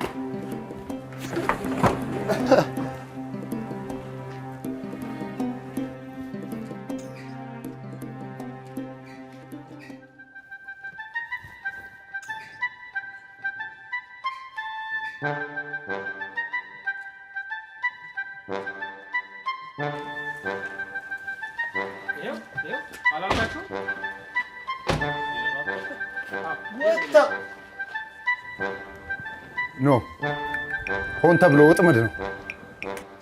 ኖ ሆን ተብሎ ወጥመድ ነው።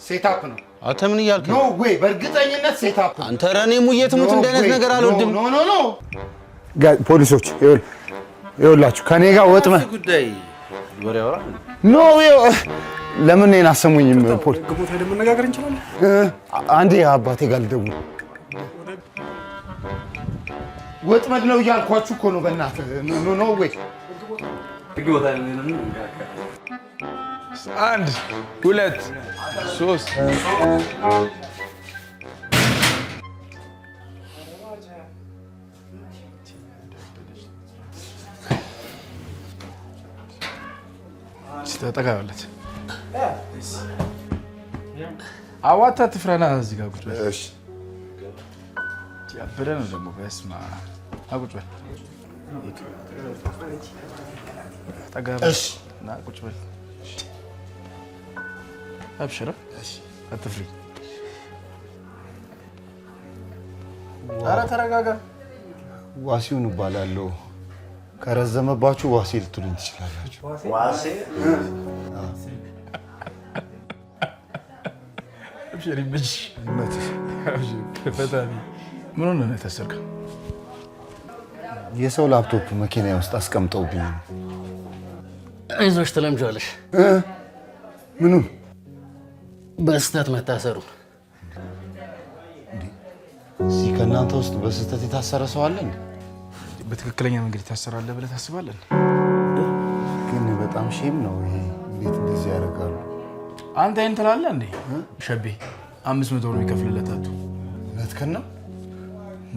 ሴታፕ ነው። አንተ ምን እያልክ ነው? ኖ ዌይ፣ በእርግጠኝነት ሴታፕ ነው። አንተ ረኔ ሙየት ሙት እንደ አይነት ነገር አልወድም። ኖ ኖ ኖ ፖሊሶች ይኸውላችሁ ከኔ ጋር ወጥመድ ጉዳይ ወሬ አወራ። ኖ ለምን እኔን አሰሙኝም? ፖሊስ ግቦት ሄደን መነጋገር እንችላለን። አንዴ አባቴ ጋር ልደውል። ወጥመድ ነው እያልኳችሁ እኮ ነው። በእናትህ ኖ ዌይ። 1 2 3 ተጠቃለች። አዋታ ትፍራና እዚህ ጋር ቁጭ በል። እሺ ያበደ ነው ደግሞ። በስመ አብ ቁጭ በል። እሺ ና ቁጭ በል አብሽራ እሺ አትፍሪ ኧረ ተረጋጋ ዋሲውን እባላለሁ ከረዘመባችሁ ዋሴ ልትሉኝ ትችላላችሁ ዋሴ አብሽሪ ብቻ ፈታኒ ምን ሆነ ነው የታሰርከው የሰው ላፕቶፕ መኪና ውስጥ አስቀምጠውብኝ አይዞሽ ትለምጃለሽ ምኑ በስተት መታሰሩ እዚህ ከእናንተ ውስጥ በስተት የታሰረ ሰው አለ እንዴ በትክክለኛ መንገድ ታሰራለህ ብለህ ታስባለህ ግን በጣም ሼም ነው ይሄ እንዴት እንደዚህ ያደርጋሉ አንተ አይን ትላለህ እንዴ ሸቤ 500 ብር ይከፍልለታል እውነትህን ነው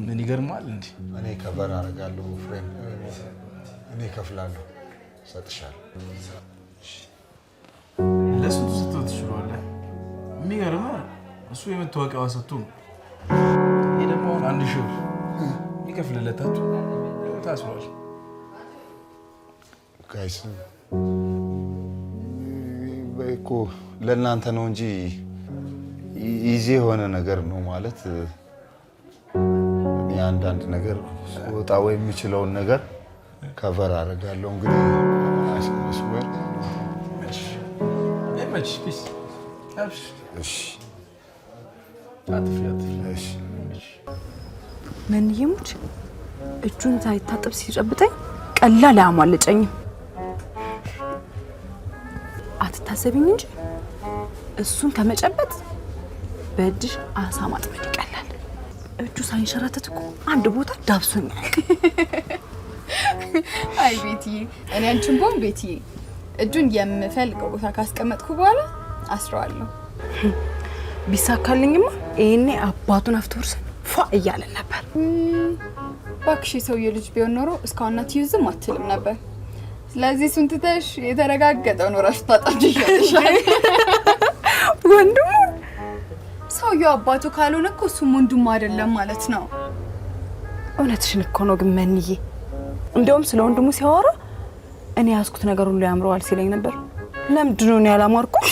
ምን ይገርማል እንዴ እኔ ከበር አደርጋለሁ ፍሬም እኔ ከፍላለሁ ሰጥሻለሁ ለስንቱ ስትወት ትችላለህ የሚገርመው እሱ የመታወቂያው ሰጥቶ ነው ይሄ ደግሞ 1000 ብር ይከፍልለታል ታስሯል ጋይስ በእኮ ለእናንተ ነው እንጂ ኢዚ የሆነ ነገር ነው ማለት እኔ አንዳንድ ነገር ወጣ ወይ የሚችለውን ነገር ከቨር አደርጋለሁ እንግዲህ አስወር እሺ ፒስ እሺ እሺ ምን ይሙት እጁን ሳይታጠብ ሲጨብጠኝ ቀላል አያሟልጨኝም አትታዘቢኝ እንጂ እሱን ከመጨበጥ በእጅሽ አሳ ማጥመድ ይቀላል እጁ ሳይንሸራተት እኮ አንድ ቦታ ዳብሶኛል አይ ቤትዬ እኔ አንቺን ቦም ቤትዬ እጁን የምፈልገው ቦታ ካስቀመጥኩ በኋላ አስረዋለሁ ቢሳካልኝማ እኔ አባቱን አፍቶርሰን ፏ እያለ ነበር ባክሽ ሰውዬው ልጅ ቢሆን ኖሮ እስካሁን አትይዝም አትልም ነበር ስለዚህ እሱን ትተሽ የተረጋገጠው ነው ራስ ታጣጅሻለሽ ወንድሙ ሰውዬው አባቱ ካልሆነ እኮ እሱም ወንድሙ አይደለም ማለት ነው እውነትሽን እኮ ነው ግን መንዬ እንደውም ስለ ወንድሙ ሲያወራ እኔ ያስኩት ነገር ሁሉ ያምረዋል ሲለኝ ነበር ለምንድን ነው ያላማርኩት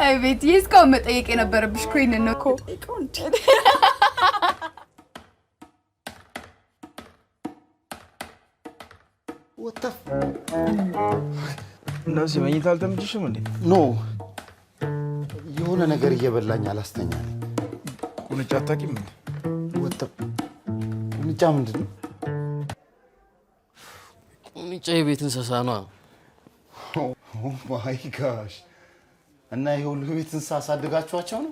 አይ ቤትዬ እስካሁን መጠየቅ የነበረብሽ እኮ ይሄንን ነው እኮ ወጣ እንደዚህ መኝታ አልተመችሽም እንዴ ኖ የሆነ ነገር እየበላኝ አላስተኛም ቁንጫ አታውቂም እንዴ ወጣ ቁንጫ ምንድን ነው ቁንጫ የቤት እንስሳ ነው ኦ ማይ ጋሽ እና የሁሉ ቤት እንስሳ አሳድጋችኋቸው ነው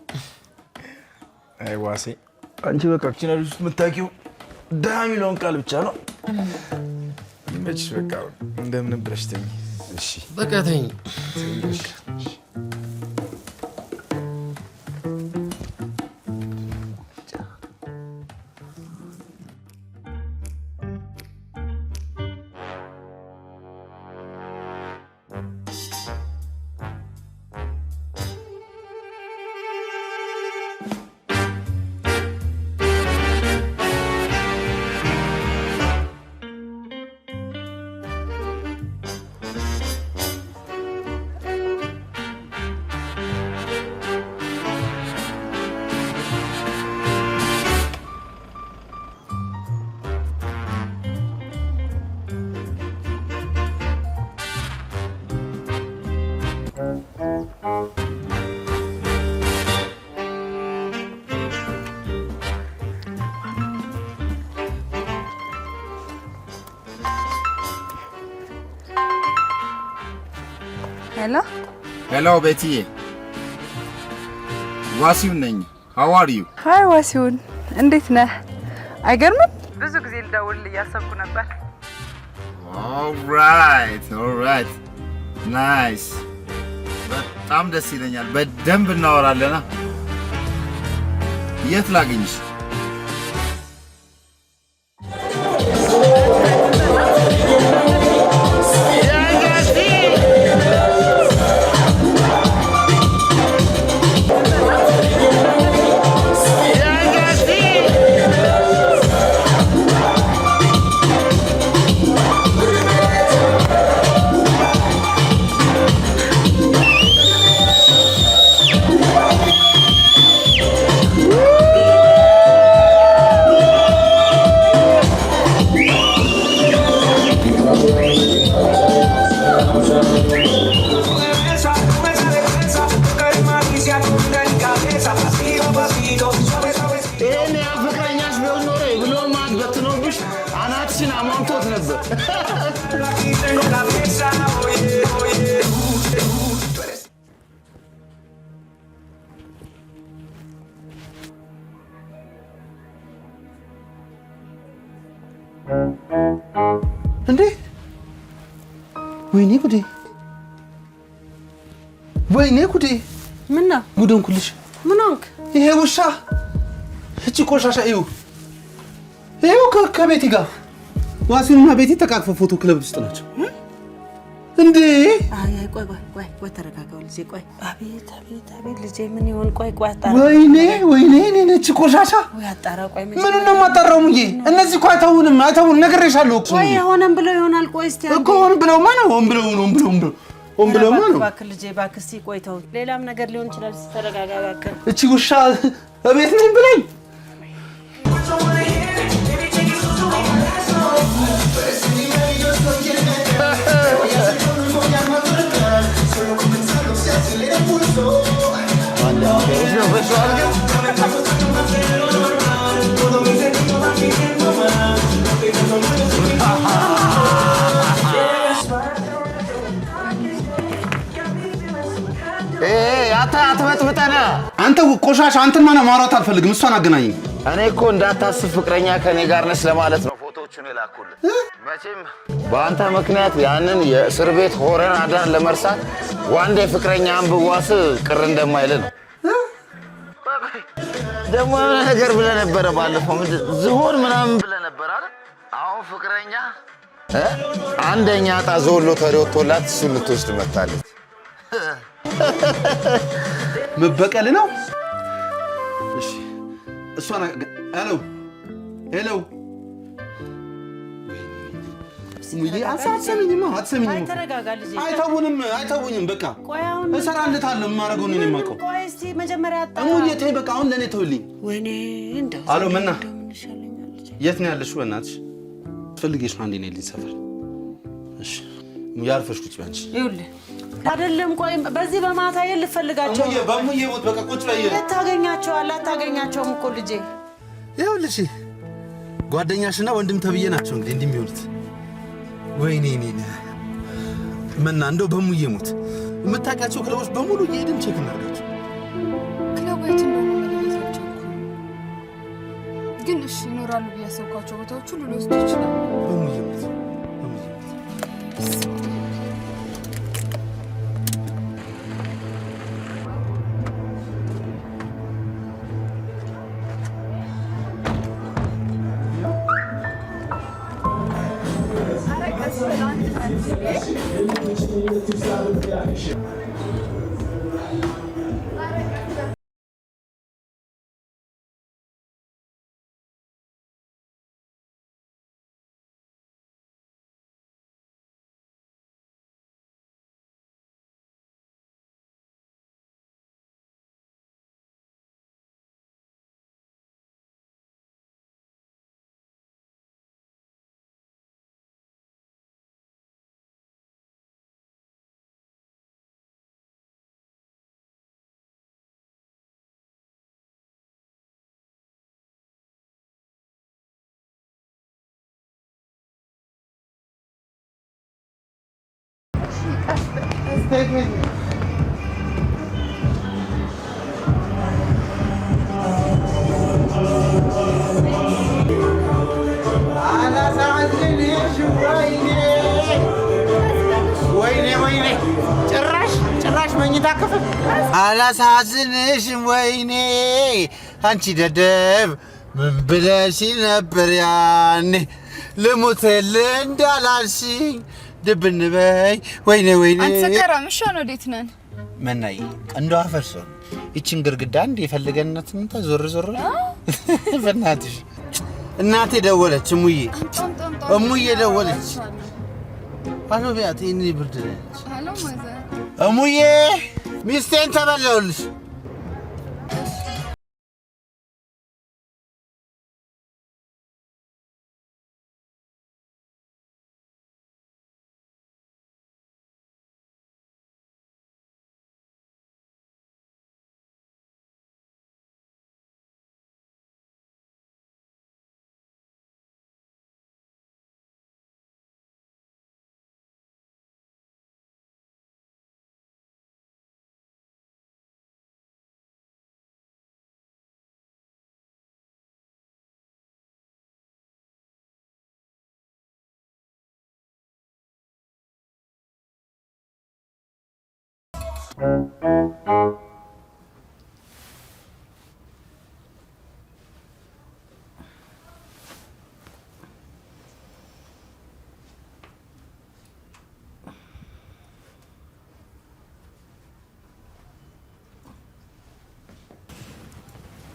አይ ዋሴ አንቺ በቃ ኪናሪ ውስጥ የምታውቂው ዳም ይለውን ቃል ብቻ ነው መች በቃ እንደምን ብለሽ ተኝ እሺ በቃ ተኝ Hello? Hello, Betty. ዋሲውን ነኝ. How are you? Hi ዋሲውን እንዴት ነህ? አይገርምም? ብዙ ጊዜ ልደውልልህ እያሰብኩ ነበር. All right. Nice. በጣም ደስ ይለኛል. በደንብ እናወራለና. የት ላግኝሽ? እንዴ ወይኔ ጉዴ ወይኔ ጉዴ ምን ነው ጉዱን ኩልሽ ምን ሆንክ ይሄ ውሻ እቺ ቆሻሻ ይኸው ከቤቲ ጋር ዋሲኑና ቤቲ ተቃቅፈው ፎቶ ክለብ ውስጥ ናቸው እንዴ አይ ቆይ ተረጋጋው ልጄ ቆይ አቤት ልጄ ምን ይሆን ቆይ አጣራ ወይኔ እኔ ነች ቆሻሻ ወይ አጣራ ቆይ ምን ነው የማጣራው ሙዬ እነዚህ እኮ አይተውንም ነግሬሻለሁ እኮ ቆይ ሆነም ብለው ይሆናል ቆይ እስቲ እኮ ሆነም ብለው ማነው ሆነም ብለው ማነው እባክህ ልጄ እባክህ እስቲ ቆይ ተው ሌላም ነገር ሊሆን ይችላል ተረጋጋ እባክህ እቺ ውሻ እቤት ነኝ ብለኝ አትበጥብጠና አንተ ቆሻሻ አንተን ማውራት አልፈልግም እሷን አገናኝ እኔ እኮ እንዳታስብ ፍቅረኛ ከኔ ጋር ነች ለማለት ነው ፎቶዎቹን የላኩልህ መቼም በአንተ ምክንያት ያንን የእስር ቤት ሆረን አዳር ለመርሳት ዋንዴ ፍቅረኛ አንብዋስ ቅር እንደማይል ነው ደግሞ ነገር ብለህ ነበረ ባለፈው ዝሆን ምናምን ብለህ ነበር አይደል አሁን ፍቅረኛ አንደኛ ዕጣ ዞሎ ተሪወቶላት እሱን ልትወስድ መጣለች መበቀል ነው እሺ እሷን ሄሎ ሙዬ አትሰሚኝም ተረጋጋ ልጄ አይተውኝም በቃ እሰራለታለሁ የማደርገው እኔ የማውቀው ቆይ እስቲ መጀመሪያ አጣራ ሙዬ ተይ በቃ አሁን ለኔ ተውልኝ ወይኔ እንደው አሎ መና የት ነው ያለሽው በእናትሽ ፈልጌሽ ነው አንዴ ነኝ ሰፈር እሺ ሙዬ አርፈሽ ቁጭ በይ አንቺ ይኸውልህ አይደለም ቆይ በዚህ በማታ ልፈልጋቸው በሙዬ ሞት በቃ ቁጭ በይ አታገኛቸውም እኮ ልጄ ይኸውልሽ ጓደኛሽና ወንድም ተብዬ ናቸው እንግዲህ እንዲህ የሚሆኑት ወይኔ መና እንደው በሙዬ ሞት የምታውቂያቸው ክለቦች በሙሉ እየሄድን ቼክ እናድርጋቸው ክለቦች እንደሆነ መለየት አልቻልኩም ግን እሺ ይኖራሉ ብዬ ያሰብኳቸው ቦታዎች ሁሉ ልወስድ ይችላል በሙዬ ሞት Take me. ጭራሽ መኝታ ክፍል አላሳዝንሽም ወይኔ አንቺ ደደብ ምን ብለሽ ነበር ያኔ ልሙትልህ እንዳላልሽኝ ድብን በይ ወይኔ አንተ ከራምሻ ነው እንዴት ነን መናይ እንደው አፈርሶ ይችን ግርግዳ እንደ የፈለገነት ምን ተዞር በእናትሽ እናቴ ደወለች እሙዬ ደወለች አሎ ቢያት እኔ ብርድ ነች አሎ ማዘር እሙዬ ሚስቴን ተበላውልሽ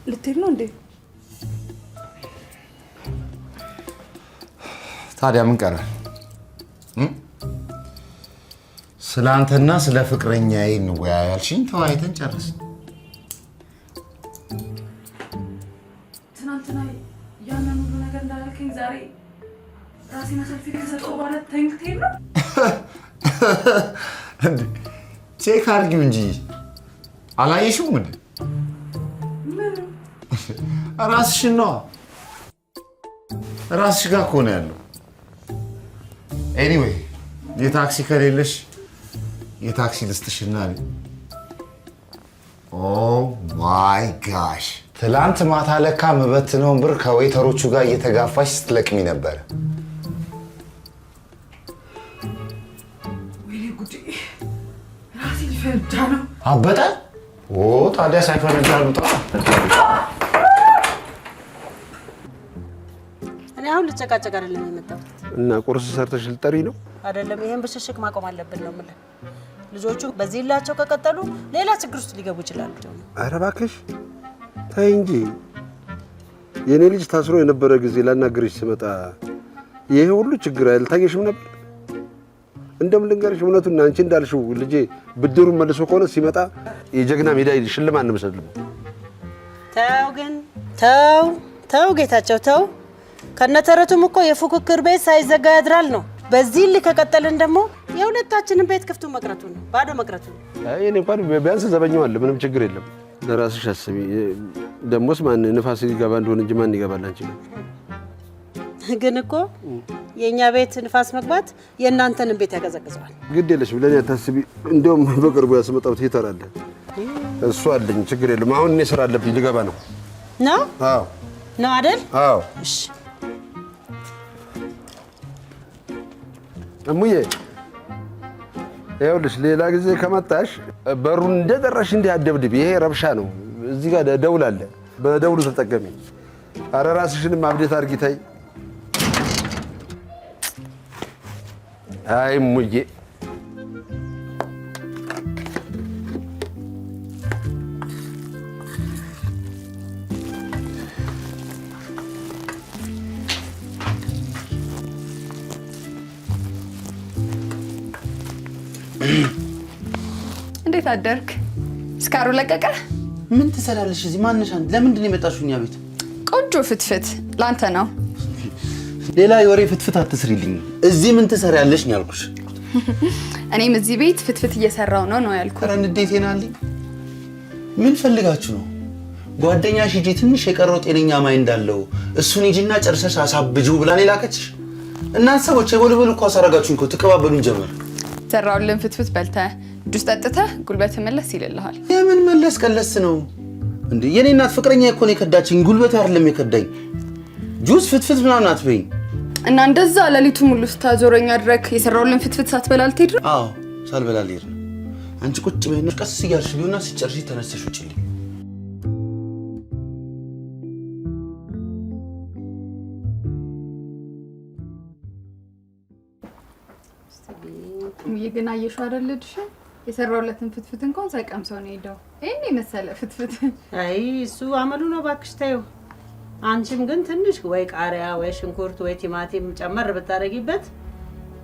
ልትሄድ ነው እንዴ? ታዲያ ምን ቀረ? ስለ አንተና ስለ ፍቅረኛዬ እንወያይ ያልሽኝ ተወያይተን ጨረስን። ትናንትና ያንን ሁሉ ነገር እንዳላልከኝ ዛሬ ራሴን አሳልፌ ከሰጠው በኋላ ተኝተህ ነው እንዴ? ቼክ አድርጊው እንጂ አላየሽውም እንዴ? ራስሽን ነዋ። ራስሽ ጋር እኮ ነው ያለው። ኤኒዌይ የታክሲ ከሌለሽ የታክሲ ልስጥሽና ኦ ማይ ጋሽ ትላንት ማታ ለካ የምበትነውን ብር ከዌይተሮቹ ጋር እየተጋፋሽ ስትለቅሚ ነበረ። ወይኔ ጉዴ! ራሴ ሊፈነዳ ነው። አበጠ? ኦ ታዲያ ሳይፈነዳ ልውጣ። እኔ አሁን ልጨቃጨቅ አይደለም የመጣሁት። እና ቁርስ ሰርተሽ ልጠሪ ነው? አይደለም፣ ይሄን ብሽሽቅ ማቆም አለብን ነው የምልህ። ልጆቹ በዚህ ላቸው ከቀጠሉ ሌላ ችግር ውስጥ ሊገቡ ይችላሉ። ኧረ እባክሽ ተይ እንጂ። የኔ ልጅ ታስሮ የነበረ ጊዜ ላናግርሽ ስመጣ ይሄ ሁሉ ችግር አልታየሽም ነበር? እንደም ልንገርሽ እውነቱን አንቺ እንዳልሽው ልጄ ብድሩን መልሶ ከሆነ ሲመጣ የጀግና ሜዳ ሽልማት ነው የምሰልም። ተው ግን ተው ጌታቸው ተው። ከነተረቱም እኮ የፉክክር ቤት ሳይዘጋ ያድራል ነው። በዚህ ልክ ከቀጠልን ደግሞ የሁለታችንን ቤት ክፍቱ መቅረቱ ነው፣ ባዶ መቅረቱ ነው። አይ እኔ እንኳን ቢያንስ ዘበኛው አለ፣ ምንም ችግር የለም። ለራስሽ አስቢ። ደሞስ ማን ንፋስ ይገባ እንደሆነ እንጂ ማን ይገባል አንቺ? ግን እኮ የኛ ቤት ንፋስ መግባት የእናንተንም ቤት ያቀዘቅዘዋል። ግድ የለሽ ብለኝ አታስቢ። እንደውም በቅርቡ ያስመጣሁት ሂተር አለ፣ እሱ አለኝ። ችግር የለም። አሁን እኔ ስራ አለብኝ፣ ልገባ ነው። ነው? አዎ ነው አይደል? አዎ። እሺ እሙዬ ይኸውልሽ፣ ሌላ ጊዜ ከመጣሽ በሩን እንደደረሽ እንዲህ አትደብድቢ። ይሄ ረብሻ ነው። እዚህ ጋር ደውል አለ፣ በደውሉ ተጠቀሚ። ኧረ ራስሽንም አብዴት አድርጊ። ተይ። አይ እሙዬ እንዴት አደርክ? ስካሩ ለቀቀ? ምን ትሰራለሽ እዚህ? ማንሽ አንድ? ለምንድን ነው የመጣሽው እኛ ቤት? ቆንጆ ፍትፍት ላንተ ነው። ሌላ የወሬ ፍትፍት አትስሪልኝ። እዚህ ምን ትሰሪያለሽ ነው ያልኩሽ። እኔም እዚህ ቤት ፍትፍት እየሰራው ነው ያልኩት። ኧረ ንዴቴን አለኝ። ምን ፈልጋችሁ ነው? ጓደኛሽ ሂጂ ትንሽ የቀረው ጤነኛ ማይ እንዳለው እሱን ሂጂና ጨርሰሽ አሳብጂው ብላኔ ላከችሽ። እናንተ ሰዎች የቦልቦል እኮ አሳረጋችሁኝ እኮ ትቀባበሉኝ ጀመር። ሰራውልን ፍትፍት በልተህ ጁስ ጠጥተህ ጉልበት መለስ ይልልሃል። የምን መለስ ቀለስ ነው እንዴ? የኔ እናት ፍቅረኛ እኮ ነው የከዳችኝ፣ ጉልበት አይደለም የከዳኝ። ጁስ ፍትፍት ምናምን አትበይኝ። እና እንደዛ ለሊቱ ሙሉ ስታዞረኝ አድረክ የሰራውልን ፍትፍት ሳትበላ ልትሄድ ነው? አዎ ሳልበላ ልሄድ ነው። አንቺ ቁጭ በይና ቀስ እያልሽ ቢሆንና ሲጨርሽ ተነስተሽ ውጪልኝ። ግን አየሽው አይደል ልጅሽ የሰራውለትን ፍትፍት እንኳን ሳይቀምሰው ነው ሄደው። ይሄን የመሰለ ፍትፍት። አይ እሱ አመሉ ነው እባክሽ ተይው። አንቺም ግን ትንሽ ወይ ቃሪያ ወይ ሽንኩርት ወይ ቲማቲም ጨመር ብታረጊበት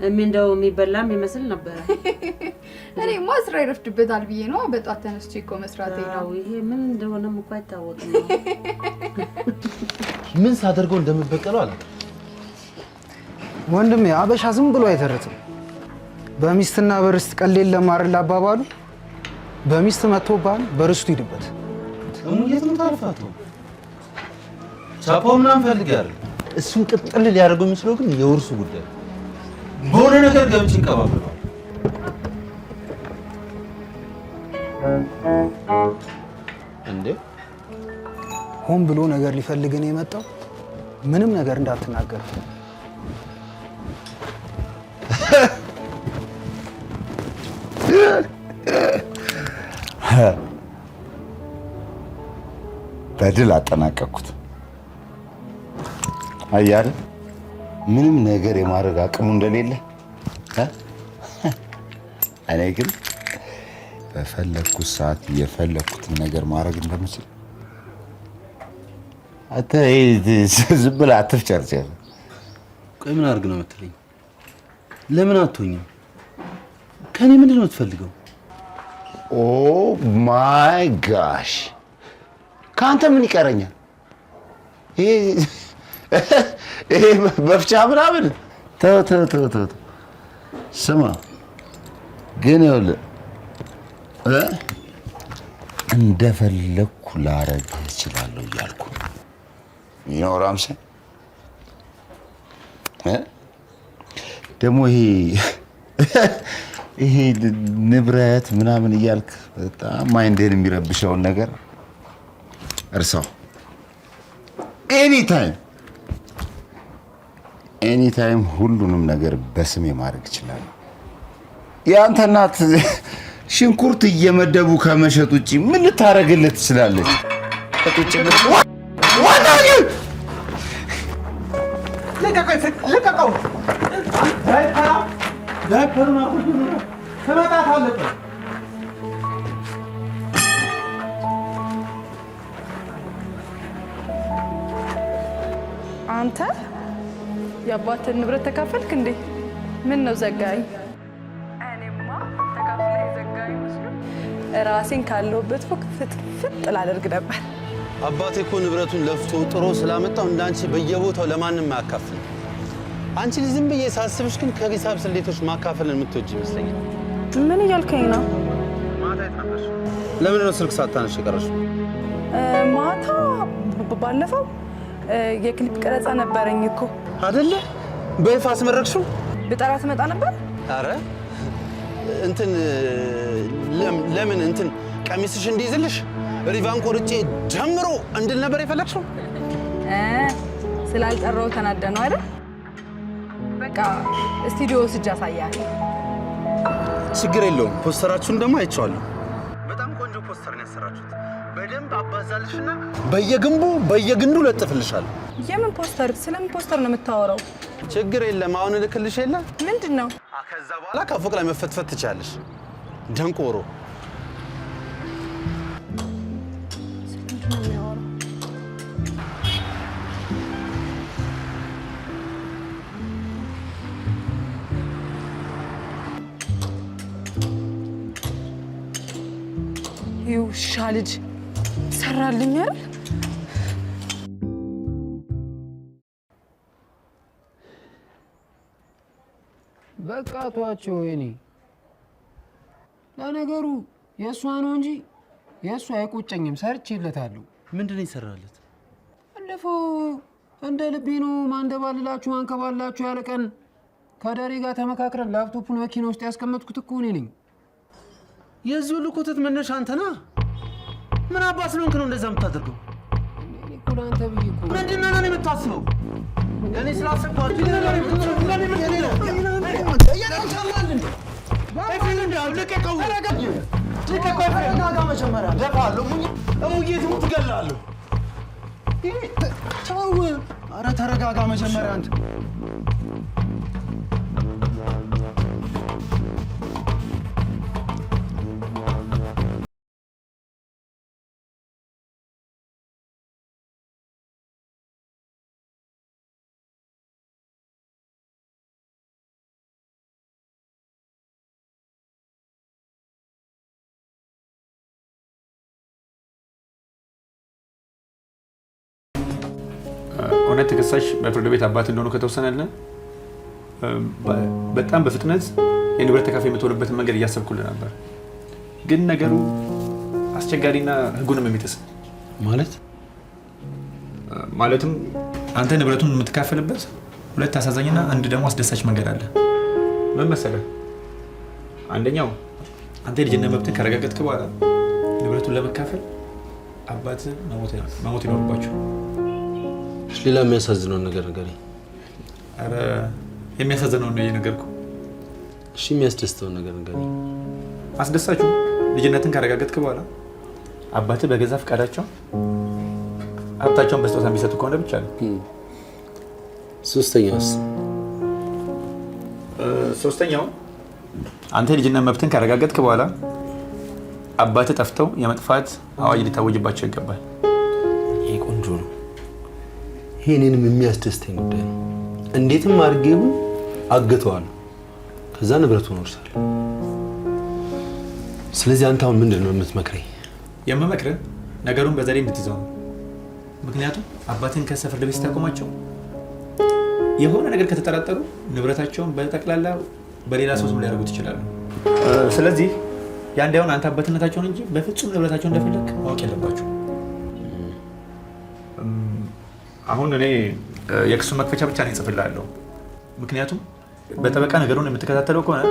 እንደው የሚበላም ይመስል ነበር። እኔ ማስራ ይረፍድበታል ብዬ ነው በጧት ተነስቼ እኮ መስራቴ ነው። ይሄ ምን እንደሆነም እኮ አይታወቅም። ምን ሳደርገው እንደምበቀለው አለ። ወንድሜ አበሻ ዝም ብሎ አይተርትም። በሚስትና በርስት ቀሌል ለማረል አባባሉ በሚስት መጥቶባል በርስቱ ሂድበት። እሙዬት ምን ታልፋቱ ቻፓው ምናምን ፈልጋለሁ። እሱን ቅጥል ሊያደርገው የሚችለው ግን የውርሱ ጉዳይ በሆነ ነገር ገብቼ እንቀባበለው። እንዴ ሆን ብሎ ነገር ሊፈልግን የመጣው ምንም ነገር እንዳትናገር። በድል አጠናቀቅኩት። አያለ ምንም ነገር የማድረግ አቅሙ እንደሌለ እኔ ግን በፈለኩት ሰዓት የፈለኩትን ነገር ማድረግ እንደምችል አንተ ዝም ብለህ አትፍጨርጨር። ቆይ ምን አድርግ ነው የምትለኝ? ለምን አትሆኝም? ከኔ ምንድን ነው የምትፈልገው? ኦ ማይ ጋሽ ከአንተ ምን ይቀረኛል? ይሄ መፍቻ ምናምን ተው። ስማ ግን ይኸውልህ እንደፈለግኩ ላረግህ እችላለሁ እያልኩ ይኖራምሰ ደግሞ ይሄ ንብረት ምናምን እያልክ በጣም ማይንዴን የሚረብሸውን ነገር እርሳው። ኤኒታይም ሁሉንም ነገር በስሜ ማድረግ እችላለሁ። የአንተ እናት ሽንኩርት እየመደቡ ከመሸጥ ውጭ ምን ልታረግልህ ትችላለች? ልቀቀው! ዳይፐሩን ከመጣት አለበት። አንተ የአባትን ንብረት ተካፈልክ እንዴ? ምን ነው ዘጋኝ? እኔማ ተካፍለህ ዘጋኝ መስሎ ራሴን ካለሁበት ፎቅ ፍጥፍጥ ላደርግ ነበር። አባቴ እኮ ንብረቱን ለፍቶ ጥሮ ስላመጣው እንዳንቺ በየቦታው ለማንም አያካፍል። አንቺ ዝም ብዬ ሳስብሽ ግን ከሂሳብ ስሌቶች ማካፈልን የምትወጂ ይመስለኛል። ምን እያልከኝ ነው? ለምን ነው ስልክ ሳታነሽ የቀረሽው? ማታ ባለፈው የክሊፕ ቀረጻ ነበረኝ እኮ አይደለ? በይፋ አስመረቅሽው? ብጠራ ትመጣ ነበር። አረ እንትን ለምን እንትን ቀሚስሽ እንዲይዝልሽ ሪቫን ቆርጬ ጀምሮ እንድል ነበር የፈለግሽው? ስላልጠራው ተናደ ነው አይደል? በቃ ስቱዲዮ ስጅ አሳያለሁ። ችግር የለውም። ፖስተራችሁን ደግሞ አይቼዋለሁ። በጣም ቆንጆ ፖስተር ነው ያሰራችሁት። በደንብ አባዛልሽና በየግንዱ ለጥፍልሻለሁ። የምን ፖስተር? ስለምን ፖስተር ነው የምታወራው? ችግር የለም። አሁን እልክልሽ የለ። ምንድን ነው? ከዛ በኋላ ከፎቅ ላይ መፈትፈት ትችያለሽ። ደንቆሮ ይውሻ ልጅ ሰራልኝ አይደል? በቃ ተዋቸው። ወይኔ ለነገሩ የእሷ ነው እንጂ የእሷ አይቆጨኝም። ሰርቼለታለሁ። ምንድን ነው ይሰራለት? ባለፈው እንደ ልቤ ነው ማንደባልላችሁ ማንከባልላችሁ ያለ ቀን ከደሬ ጋር ተመካክረን ላፕቶፑን መኪና ውስጥ ያስቀመጥኩት እኮ እኔ ነኝ። የዚህ ሁሉ ኮተት መነሻ አንተና። ምን አባስ ነው እንከ ነው እንደዛ የምታደርገው? እኔ እኮ ለአንተ ብዬ እኮ ምንድን ነው እኔ የምታስበው? እኔ ስላሰብኳችሁ ኧረ ተረጋጋ መጀመሪያ አንተ። እውነት ተከሳሽ በፍርድ ቤት አባት እንደሆኑ ከተወሰነልን በጣም በፍጥነት የንብረት ተካፋይ የምትሆንበትን መንገድ እያሰብኩልህ ነበር። ግን ነገሩ አስቸጋሪና ሕጉንም የሚጥስ ማለትም አንተ ንብረቱን የምትካፈልበት ሁለት አሳዛኝና አንድ ደግሞ አስደሳች መንገድ አለ። ምን መሰለህ? አንደኛው አንተ የልጅነት መብትህን ካረጋገጥክ በኋላ ንብረቱን ለመካፈል አባትህ መሞት ይኖርባቸው። ሌላ የሚያሳዝነውን ነገር ንገረኝ። ኧረ የሚያሳዝነውን ነው እየነገርኩህ። እሺ የሚያስደስተውን ነገር ንገረኝ። አስደሳቹ ልጅነትን ካረጋገጥክ በኋላ አባትህ በገዛ ፈቃዳቸው ሀብታቸውን በስጦታ የሚሰጡ ከሆነ ብቻ ነው። ሶስተኛው አንተ ልጅነት መብትን ካረጋገጥክ በኋላ አባትህ ጠፍተው የመጥፋት አዋጅ ሊታወጅባቸው ይገባል። ይሄ ቆንጆ ነው። ይሄ እኔንም የሚያስደስተኝ ጉዳይ ነው። እንዴትም አድርጌው አገተዋለሁ፣ ከዛ ንብረቱን ወርሳለሁ። ስለዚህ አንተ አሁን ምንድን ነው የምትመክረኝ? የምመክርህ ነገሩን በዘዴ እንድትይዘው ነው። ምክንያቱም አባትን ከፍርድ ቤት ስታቆማቸው የሆነ ነገር ከተጠራጠሩ ንብረታቸውን በጠቅላላ በሌላ ሰው ስም ሊያደርጉት ይችላሉ። ስለዚህ ያ እንዳይሆን አንተ አባትነታቸውን እንጂ በፍጹም ንብረታቸውን እንደፈለክ ማወቅ የለባቸው። አሁን እኔ የክሱን መክፈቻ ብቻ ነው እጽፍልሃለሁ። ምክንያቱም በጠበቃ ነገሩን የምትከታተለው ከሆነ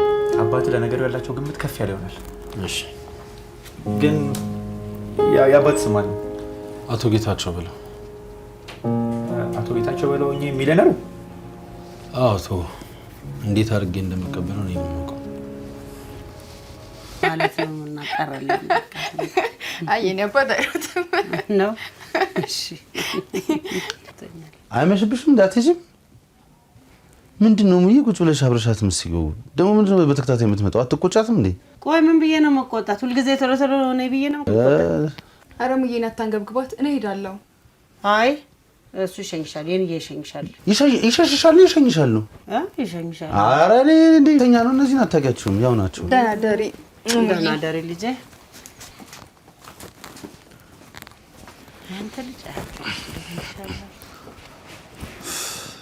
አባትህ ለነገሩ ያላቸው ግምት ከፍ ያለ ይሆናል። እሺ፣ ግን የአባት ስም ማን ነው? አቶ ጌታቸው በለው። አቶ ጌታቸው በለው እኚህ ሚሊዮነሩ? አቶ እንዴት አድርጌ እንደምቀበለው ነው የማውቀው ማለት ነው። እና ቀረልኝ አየኔ አባታሩትም ነው። እሺ አይመሽብሽም? እንዳትሄጂም። ምንድነው ሙዬ ቁጭ ብለሽ አብረሻት የምትስቂው? ደግሞ ምንድነው በተከታታይ የምትመጣው? አትቆጫትም እንዴ? ቆይ ምን ብዬ ነው መቆጣት? ሁልጊዜ ቶሎ ቶሎ ነው ብዬ ነው መቆጣት? አረ ሙዬን አታንገብግባት፣ እኔ ሄዳለሁ። አይ እሱ ይሸኝሻል፣ የኔ ይሸኝሻል። ይሸኝሻል። ይሸኝሻል። አረ እኔ እንደተኛ ነው። እነዚህን አታውቂያቸውም፣ ያው ናቸው። ደህና ደሪ፣ ደህና ደሪ ልጄ። አንተ ልጅ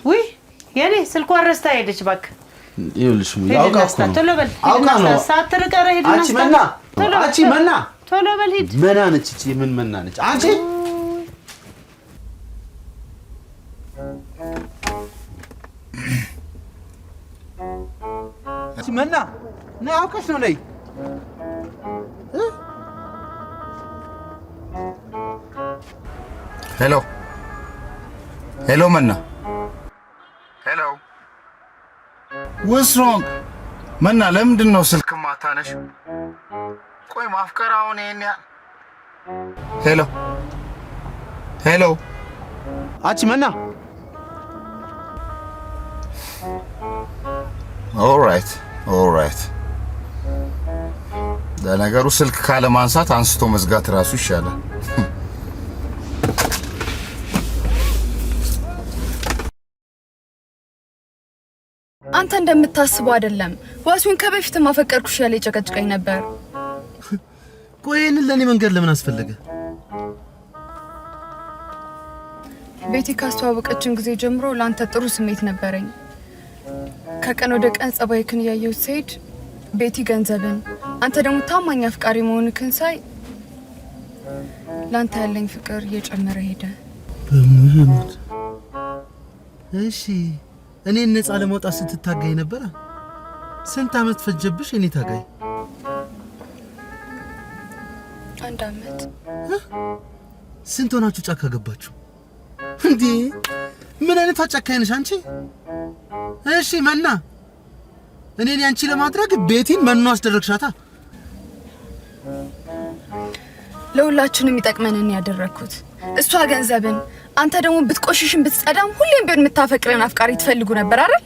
ውይ የኔ ስልኳን ረስታ ሄደች። እባክህ ይኸውልሽ ሙዬ አውቃ እኮ ነው። ቶሎ በል ሳትርቀረ ሂድ። አንቺ መና፣ አንቺ መና፣ ቶሎ በል ሂድ። መና ነች እቺ። ምን መና ነች አንቺ? አንቺ መና ነይ፣ አውቀሽ ነው ነይ። ሄሎ ሄሎ፣ መና ሄሎ። what's wrong መና? ለምንድን ነው ስልክ ማታነሽ? ቆይ ማፍቀራውን ይሄን ሄሎ ሄሎ፣ አንቺ መና። ኦልራይት ኦልራይት። ለነገሩ ስልክ ካለ ማንሳት አንስቶ መዝጋት ራሱ ይሻላል። አንተ እንደምታስበው አይደለም። ዋሲውን ከበፊት ማፈቀርኩሽ ያለ ጨቀጭቀኝ ነበር። ቆይ ይሄንን ለኔ መንገድ ለምን አስፈለገ? ቤቲ ካስተዋወቀችን ጊዜ ጀምሮ ላንተ ጥሩ ስሜት ነበረኝ። ከቀን ወደ ቀን ጸባይክን እያየሁት ስሄድ ቤቲ ገንዘብን፣ አንተ ደግሞ ታማኝ አፍቃሪ መሆንክን ሳይ ላንተ ያለኝ ፍቅር እየጨመረ ሄደ። በሙህሙት እሺ፣ እኔን ነፃ ለማውጣት ስትታገይ ነበር። ስንት አመት ፈጀብሽ እኔ ታጋይ? 1 አመት። ስንት ሆናችሁ ጫካ ገባችሁ እንዴ? ምን አይነት ጨካኝ ነሽ አንቺ? እሺ መና፣ እኔን ያንቺ ለማድረግ ቤቲን መኑ አስደረግሻታ። ለሁላችንም የሚጠቅመንን ያደረኩት እሷ ገንዘብን፣ አንተ ደግሞ ብትቆሽሽም ብትጸዳም ሁሌም ቢሆን የምታፈቅረን አፍቃሪ ትፈልጉ ነበር አይደል?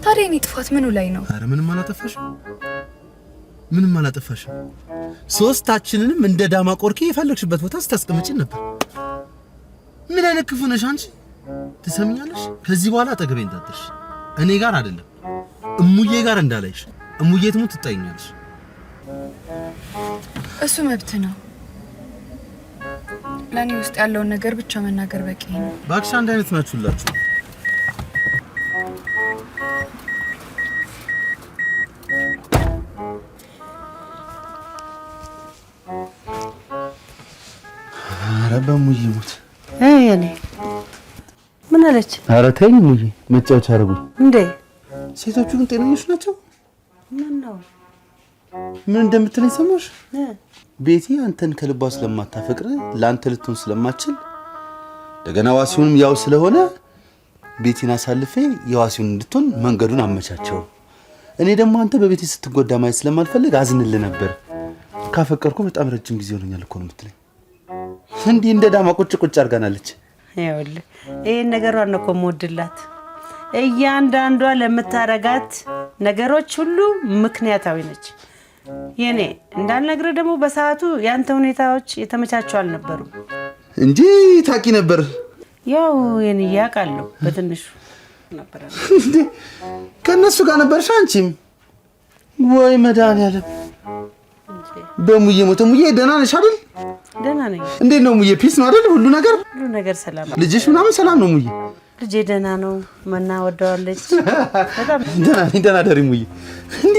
ታዲያ እኔ ጥፋት ምኑ ላይ ነው? አረ ምንም አላጠፋሽም፣ ምንም አላጠፋሽም። ሶስታችንንም እንደ ዳማ ቆርኪ የፈለግሽበት ቦታ ስታስቀምጪን ነበር። ምን አይነት ክፉ ነሽ አንቺ? ትሰሚኛለሽ? ከዚህ በኋላ አጠገቤ እንዳትደርሽ። እኔ ጋር አይደለም እሙዬ ጋር እንዳላይሽ። እሙዬ ትሙት ትጣይኛለሽ። እሱ መብት ነው። ለኔ ውስጥ ያለውን ነገር ብቻ መናገር በቂ ነው። ባክሽ አንድ አይነት ናችሁላችሁ። ኧረ በሙዬ ሙት የኔ ምን አለች? ኧረ ተይኝ ሙዬ፣ መጫወቻ አደረጉኝ እንዴ? ሴቶቹ ግን ጤነኞች ናቸው? ምን ነው ምን እንደምትለኝ ሰማሽ? ቤቲ አንተን ከልቧ ስለማታፈቅር ለአንተ ልትሆን ስለማትችል እንደገና ዋሲውንም ያው ስለሆነ ቤቲን አሳልፌ የዋሲውን እንድትሆን መንገዱን አመቻቸው። እኔ ደግሞ አንተ በቤቲ ስትጎዳ ማየት ስለማልፈልግ አዝንልህ ነበር። ካፈቀርኩ በጣም ረጅም ጊዜ ሆነኛል እኮ ነው የምትለኝ። እንዲህ እንደ ዳማ ቁጭ ቁጭ አድርጋናለች። ይኸውልህ ይሄን ነገሯን ነው እኮ የምወድላት። እያንዳንዷ ለምታረጋት ነገሮች ሁሉ ምክንያታዊ ነች። የኔ እንዳልነግርህ ደግሞ በሰዓቱ ያንተ ሁኔታዎች የተመቻቹ አልነበሩም እንጂ ታቂ ነበር። ያው የኔ ያውቃለሁ በትንሹ ነበር። ከነሱ ጋር ነበርሽ አንቺም? ወይ መድኃኒዓለም በሙዬ ሞተ። ሙዬ ደህና ነሽ አይደል? ደህና ነኝ። እንዴት ነው ሙዬ? ፒስ ነው አይደል? ሁሉ ነገር ሰላም። ልጅሽ ምናምን ሰላም ነው ሙዬ? ልጄ ደህና ነው። መና ወደዋለች በጣም ደህና ነኝ። ደህና ደሪ ሙዬ። እንዴ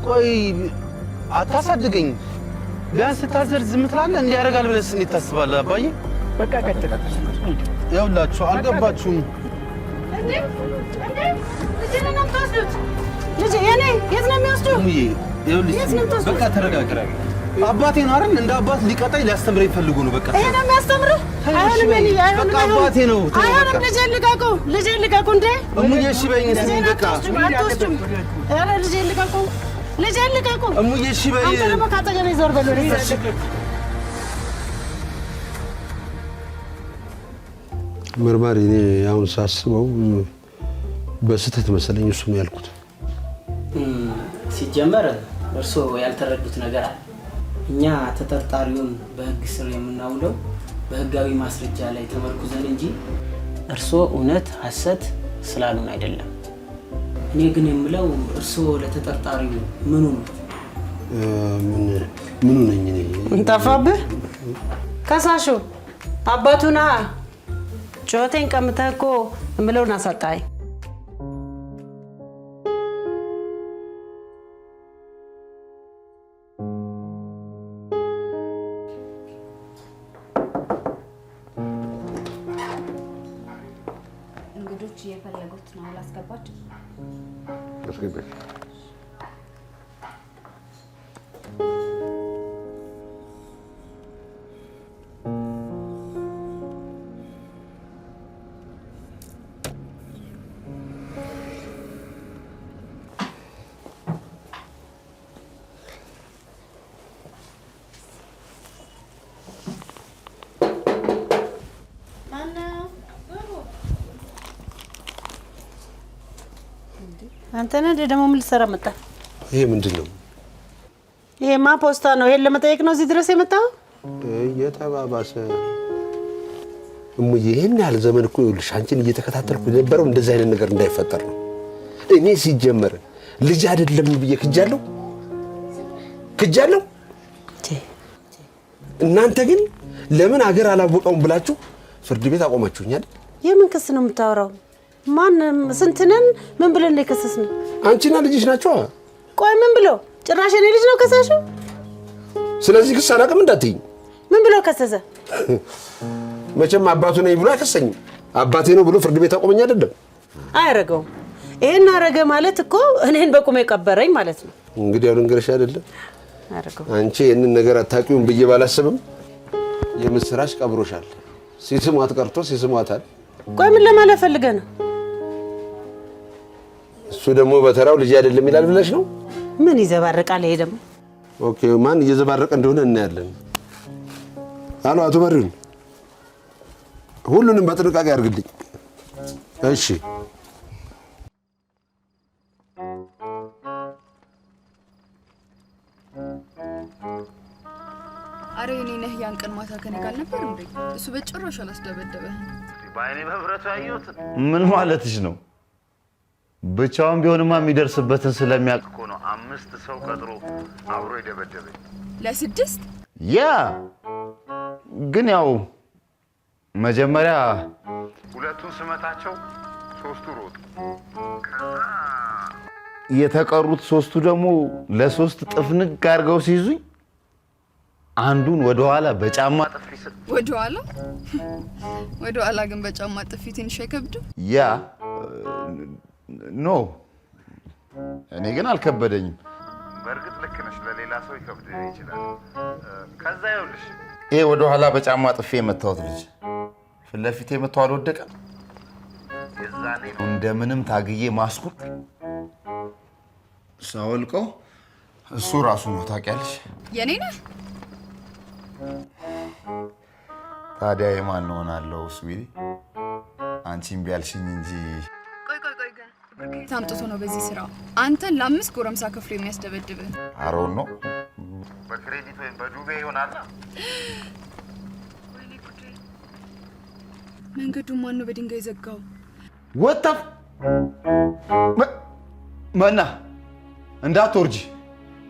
ቆይ አታሳድገኝ። ቢያንስ ስታዘር ዝም ትላለህ። እንዲህ ያደርጋል ብለህ እንዴት ታስባለህ? አባዬ በቃ ቀጥል። ይኸውላችሁ አልገባችሁም። ልጄ የኔ የት ነው የሚወስዱት? ይኸውልሽ በቃ ተረጋጋ። አባቴ ነው አይደል? እንደ አባት ሊቀጣኝ ሊያስተምረኝ ፈልጎ ነው። በቃ ይሄ ነው የሚያስተምርህ? አይሆንም የኔ አይሆንም። በቃ አባቴ ነው። አይሆንም። ልጄን ልቀቁ፣ ልጄን ልቀቁ። እንዴ እሙዬ እሺ በይኝ እስኪ በቃ አትወስዱም። ኧረ ልጄን ልቀቁ፣ ልጄን ልቀቁ። እሙዬ እሺ በይኝ። አንተ ደግሞ ካጠገቤ ዞር በል። መርማሪ እኔ አሁን ሳስበው በስህተት መሰለኝ እሱም ያልኩት። ሲጀመር እርስዎ ያልተረዱት ነገር አለ። እኛ ተጠርጣሪውን በህግ ስር የምናውለው በህጋዊ ማስረጃ ላይ ተመርኩዘን እንጂ እርስዎ እውነት ሐሰት ስላሉን አይደለም። እኔ ግን የምለው እርስዎ ለተጠርጣሪው ምኑ ነው? ምኑ ነኝ እኔ? እንጠፋብህ ከሳሹ አባቱና ጮቴን ቀምተህ እኮ እምለውን አሳጣኝ። እንግዶች እየፈለጉት ነው። ላስገባቸው? አንተ ነህ ደግሞ ምን ልትሰራ መጣ? ይሄ ምንድን ነው? ይሄማ ፖስታ ነው። ይሄን ለመጠየቅ ነው እዚህ ድረስ የመጣው? እየተባባሰ እሙዬ፣ ይሄን ያህል ዘመን እኮ ይኸውልሽ አንቺን እየተከታተልኩ የነበረው እንደዚህ አይነት ነገር እንዳይፈጠር ነው። እኔ ሲጀመር ልጅ አይደለም ብዬ ክጃለሁ። እናንተ ግን ለምን አገር አላወቀውም ብላችሁ ፍርድ ቤት አቆማችሁኛል። የምን ክስ ነው የምታወራው? ማን ስንትነን ምን ብለን ነው የከሰስነው? አንቺና ልጅሽ ናቸው። ቆይ ምን ብሎ? ጭራሽ እኔ ልጅ ነው ከሳሹ? ስለዚህ ክስ አላውቅም እንዳትይኝ። ምን ብሎ ከሰሰ? መቼም አባቱ ነኝ ብሎ አይከሰኝም። አባቴ ነው ብሎ ፍርድ ቤት አቆመኝ አይደለም? አያረገውም። ይሄን አረገ ማለት እኮ እኔን በቁሜ ቀበረኝ ማለት ነው። እንግዲህ ያው ልንገርሽ አይደለም አያረገው። አንቺ ይሄንን ነገር አታውቂውም ብዬ ባላስብም የምስራች ቀብሮሻል። ሲስሟት ቀርቶ ሲስሟታል። ቆይ ምን ለማለት ፈልገህ ነው? እሱ ደግሞ በተራው ልጅ አይደለም ይላል ብለሽ ነው? ምን ይዘባርቃል ይሄ ደግሞ? ኦኬ፣ ማን እየዘባረቀ እንደሆነ እናያለን። አሎ አቶ በሪውን፣ ሁሉንም በጥንቃቄ አድርግልኝ እሺ። አረ እኔ ነህ ያን ቀን ማታ ከኔ ጋር ነበር እንዴ? እሱ በጭራሽ አላስደበደበህ። በአይኔ በብረቱ ያየሁት። ምን ማለትሽ ነው? ብቻውን ቢሆንማ የሚደርስበትን ስለሚያውቅ እኮ ነው 5 ሰው ቀጥሮ አብሮ የደበደበኝ። ለ6 ያ ግን ያው መጀመሪያ 2ቱን ስመታቸው 3ቱ ሮጡ። የተቀሩት 3ቱ ደግሞ ለ3 ጥፍንግ አድርገው ሲይዙኝ አንዱን ወደኋላ በጫማ ጥፊ ወደኋላ ግን በጫማ ጥፊ ትንሽ አይከብድም? ያ ኖ እኔ ግን አልከበደኝም። በእርግጥ ልክ ነሽ፣ ለሌላ ሰው ይከብድ ይችላል። ከዛ ይኸውልሽ ይሄ ወደኋላ በጫማ ጥፊ የመታሁት ልጅ ፊት ለፊቴ መጥቶ አልወደቀም። የዛኔ ነው እንደምንም ታግዬ ማስኩን ሳወልቀው እሱ ራሱ ነው። ታውቂያለሽ የኔ ነህ። ታዲያ የማን ሆናለሁ? ስዊቲ አንቺም ቢያልሽኝ እንጂ። ቆይ ግን ብር አምጥቶ ነው በዚህ ስራ አንተን ለ5 ጎረምሳ ከፍሎ የሚያስደበድብህ? አሮን ነው በክሬዲት ወይም በዱቤ ይሆናል። ወይኔ ጉዴ! መንገዱን ማን ነው በድንጋይ ዘጋው? ወጣፍ መና እንዳትወርጂ፣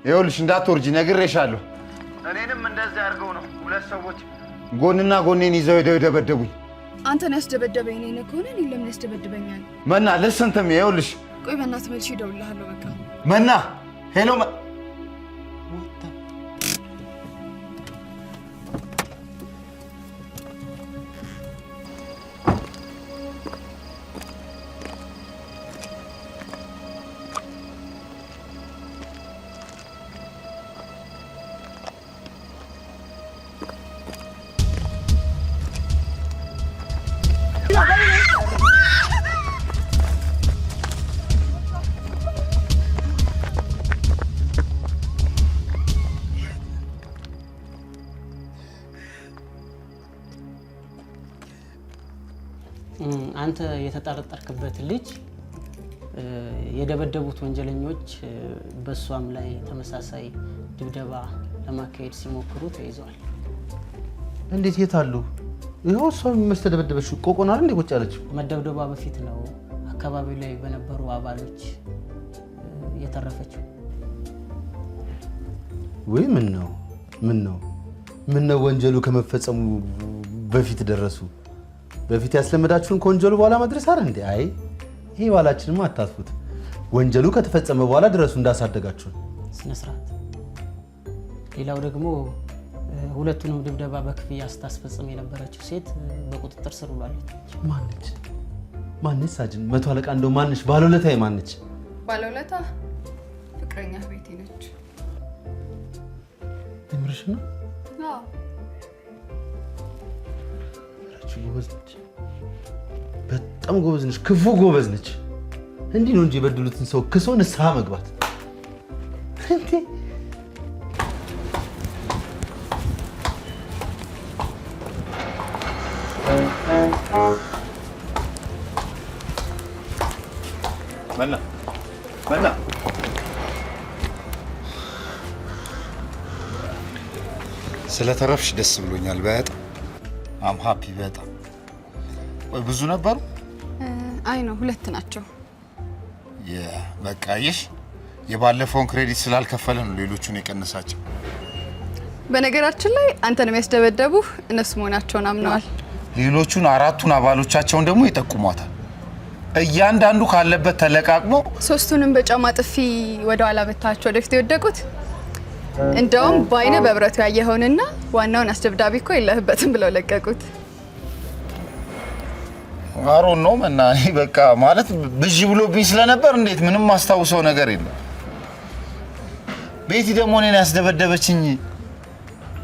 ይኸውልሽ እንዳትወርጂ ነግሬሻለሁ። እኔንም እንደዚህ አድርገው ነው 2 ሰዎች ጎንና ጎኔን ይዘው ሄደው የደበደቡኝ። አንተን ያስደበደበኝ እኔ ነህ ከሆነ እኔን ለምን ያስደበድበኛል? መና ልስንትም ይኸውልሽ። ቆይ በእናትህ መልሼ እደውልልሃለሁ። በቃ መና ሄሎ አንተ የተጠረጠርክበት ልጅ የደበደቡት ወንጀለኞች በሷም ላይ ተመሳሳይ ድብደባ ለማካሄድ ሲሞክሩ ተይዘዋል። እንዴት የት አሉ? ይኸው እሷ መስተደበደበች ቆቆና እንደ ቁጭ ያለችው። መደብደባ በፊት ነው አካባቢው ላይ በነበሩ አባሎች የተረፈችው። ወይ ምን ነው ወንጀሉ ከመፈጸሙ በፊት ደረሱ? በፊት ያስለመዳችሁን ከወንጀሉ በኋላ መድረስ አይደል እንዴ? አይ ይሄ ባላችንማ አታጥፉት። ወንጀሉ ከተፈጸመ በኋላ ድረሱ እንዳሳደጋችሁን። ስነ ስርዓት። ሌላው ደግሞ ሁለቱንም ድብደባ በክፍያ ስታስፈጽም የነበረችው ሴት በቁጥጥር ስር ውላለች። ማነች? ሳጅን መቶ አለቃ እንደው ማነች? ባለውለታዬ ማነች? ባለውለታ ፍቅረኛ ቤቴ ነች። የምርሽ ነው? አዎ። ጎበዝ ነች፣ በጣም ጎበዝ ነች። ክፉ ጎበዝ ነች። እንዲህ ነው እንጂ የበደሉትን ሰው ክሶ ንስሐ መግባት እንዴ! መና ስለተረፍሽ ደስ ብሎኛል። በጣም አም ሃፒ በጣም። ወይ ብዙ ነበሩ? አይ ነው 2 ናቸው። በቃ ይሽ የባለፈውን ክሬዲት ስላልከፈለ ነው ሌሎቹን የቀነሳቸው። በነገራችን ላይ አንተን የሚያስደበደቡህ እነሱ መሆናቸውን አምነዋል። ሌሎቹን 4ቱን አባሎቻቸውን ደግሞ ይጠቁሟታል። እያንዳንዱ ካለበት ተለቃቅሞ 3ቱንም በጫማ ጥፊ ወደ ኋላ መታቸው ወደፊት የወደቁት። እንደውም በአይነ በብረቱ ያየኸውንና ዋናውን አስደብዳቢ እኮ የለህበትም ብለው ለቀቁት። አሮን ነው መና። በቃ ማለት ብዥ ብሎብኝ ስለነበር እንዴት ምንም ማስታውሰው ነገር የለም። ቤቲ ደግሞ እኔን ያስደበደበችኝ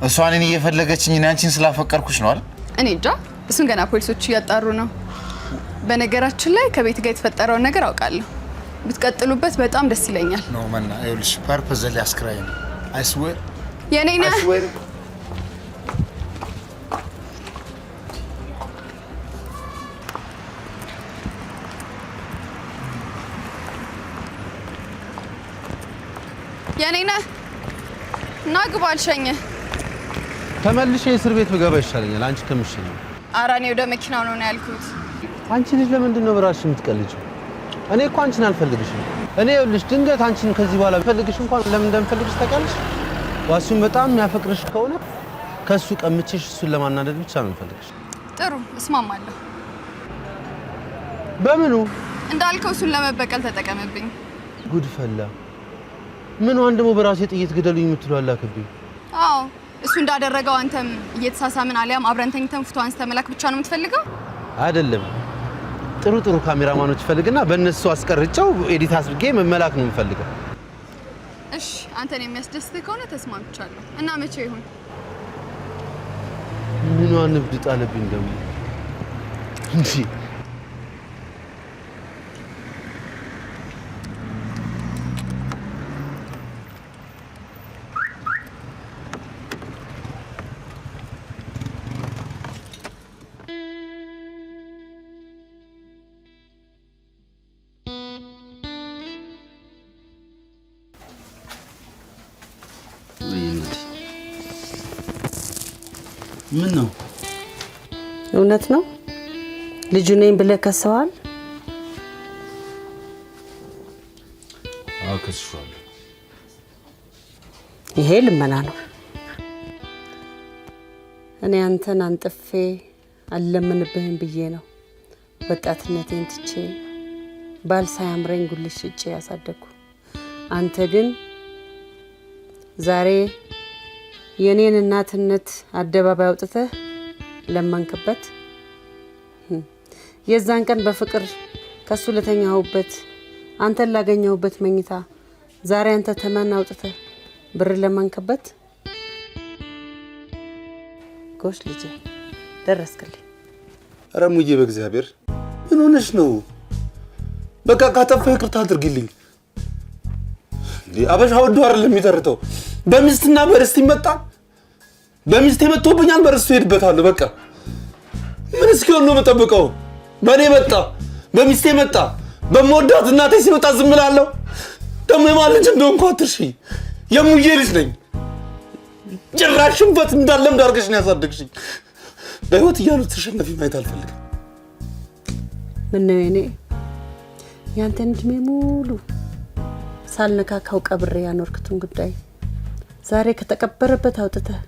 እሷ እኔን እየፈለገችኝ እኔ አንቺን ስላፈቀርኩሽ ነው አይደል? እኔ እንጃ፣ እሱን ገና ፖሊሶቹ እያጣሩ ነው። በነገራችን ላይ ከቤት ጋር የተፈጠረውን ነገር አውቃለሁ። ብትቀጥሉበት በጣም ደስ ይለኛል። ነው መና። ይኸውልሽ ፐርፐዝሊ አስክራይ ነው። I swear. የኔ ነህ። የኔ ነህ እና ግባ አልሸኝህ። ተመልሼ እስር ቤት ብገባ ይሻለኛል አንቺ ከምሽኝ። ኧረ እኔ ወደ መኪናው ነው ያልኩት። አንቺ ልጅ ለምንድን ነው በራስሽ የምትቀልጂው? እኔ እኮ አንቺን አልፈልግሽም። እኔ ይኸውልሽ ድንገት አንቺን ከዚህ በኋላ ፈልግሽ እንኳን ለምን እንደምፈልግሽ ታውቂያለሽ? ዋሲውን በጣም የሚያፈቅርሽ ከሆነ ከሱ ቀምቼሽ እሱን ለማናደድ ብቻ ነው የምፈልግሽ። ጥሩ እስማማለሁ። በምኑ እንዳልከው እሱን ለመበቀል ተጠቀምብኝ። ጉድ ፈላ። ምን ወንድ ደግሞ በራሴ ጥይት ግደሉኝ የምትለው አላከብኝ። አዎ እሱ እንዳደረገው አንተም እየተሳሳምን አሊያም አብረን ተኝተን ፎቶ አንስተህ መላክ ብቻ ነው የምትፈልገው? አይደለም። ጥሩ ጥሩ ካሜራማኖች ፈልግና በእነሱ አስቀርጨው ኤዲት አድርጌ መመላክ ነው የምፈልገው። እሺ አንተን የሚያስደስትህ ከሆነ ተስማምቻለሁ። እና መቼ ይሁን? ምኗን ንብድ ጣለብኝ ደግሞ እንጂ ምን ነው? እውነት ነው ልጁ ነኝ ብለህ ከሰዋል? አዎ ከስሻለሁ። ይሄ ልመና ነው። እኔ አንተን አንጥፌ አልለምንብህም ብዬ ነው ወጣትነቴን ትቼ ባል ሳያምረኝ ጉልሽ ሽጬ ያሳደግኩ። አንተ ግን ዛሬ የኔን እናትነት አደባባይ አውጥተህ ለማንከበት። የዛን ቀን በፍቅር ከሱ ለተኛሁበት አንተን ላገኘሁበት መኝታ ዛሬ አንተ ተመን አውጥተህ ብር ለማንከበት። ጎሽ ልጄ ደረስክልኝ። ኧረ ሙዬ በእግዚአብሔር ምን ሆነሽ ነው? በቃ ካጠፋሁ ይቅርታ አድርጊልኝ። አበሻ ወዶ አይደለም የሚተርተው። በሚስትና በርስት ይመጣ። በሚስት መጥቶብኛል፣ በርስቱ ሄድበታለሁ። በቃ ምን እስኪሆን ነው የምጠብቀው? በኔ መጣ፣ በሚስቴ መጣ፣ በመወዳት እናቴ ሲመጣ ዝም እላለሁ? ደግሞ የማን ልጅ እንደሆንኩ አትርሺ። የሙዬ ልጅ ነኝ። ጭራሽ ሽንፈት እንዳለምድ አድርገሽ ነው ያሳደግሽኝ። በህይወት እያሉ ተሸነፊ ማየት አልፈልግም። ምን ነው የኔ ያንተን እድሜ ሙሉ ሳልነካካው ቀብሬ ያኖርክቱን ጉዳይ ዛሬ ከተቀበረበት አውጥተህ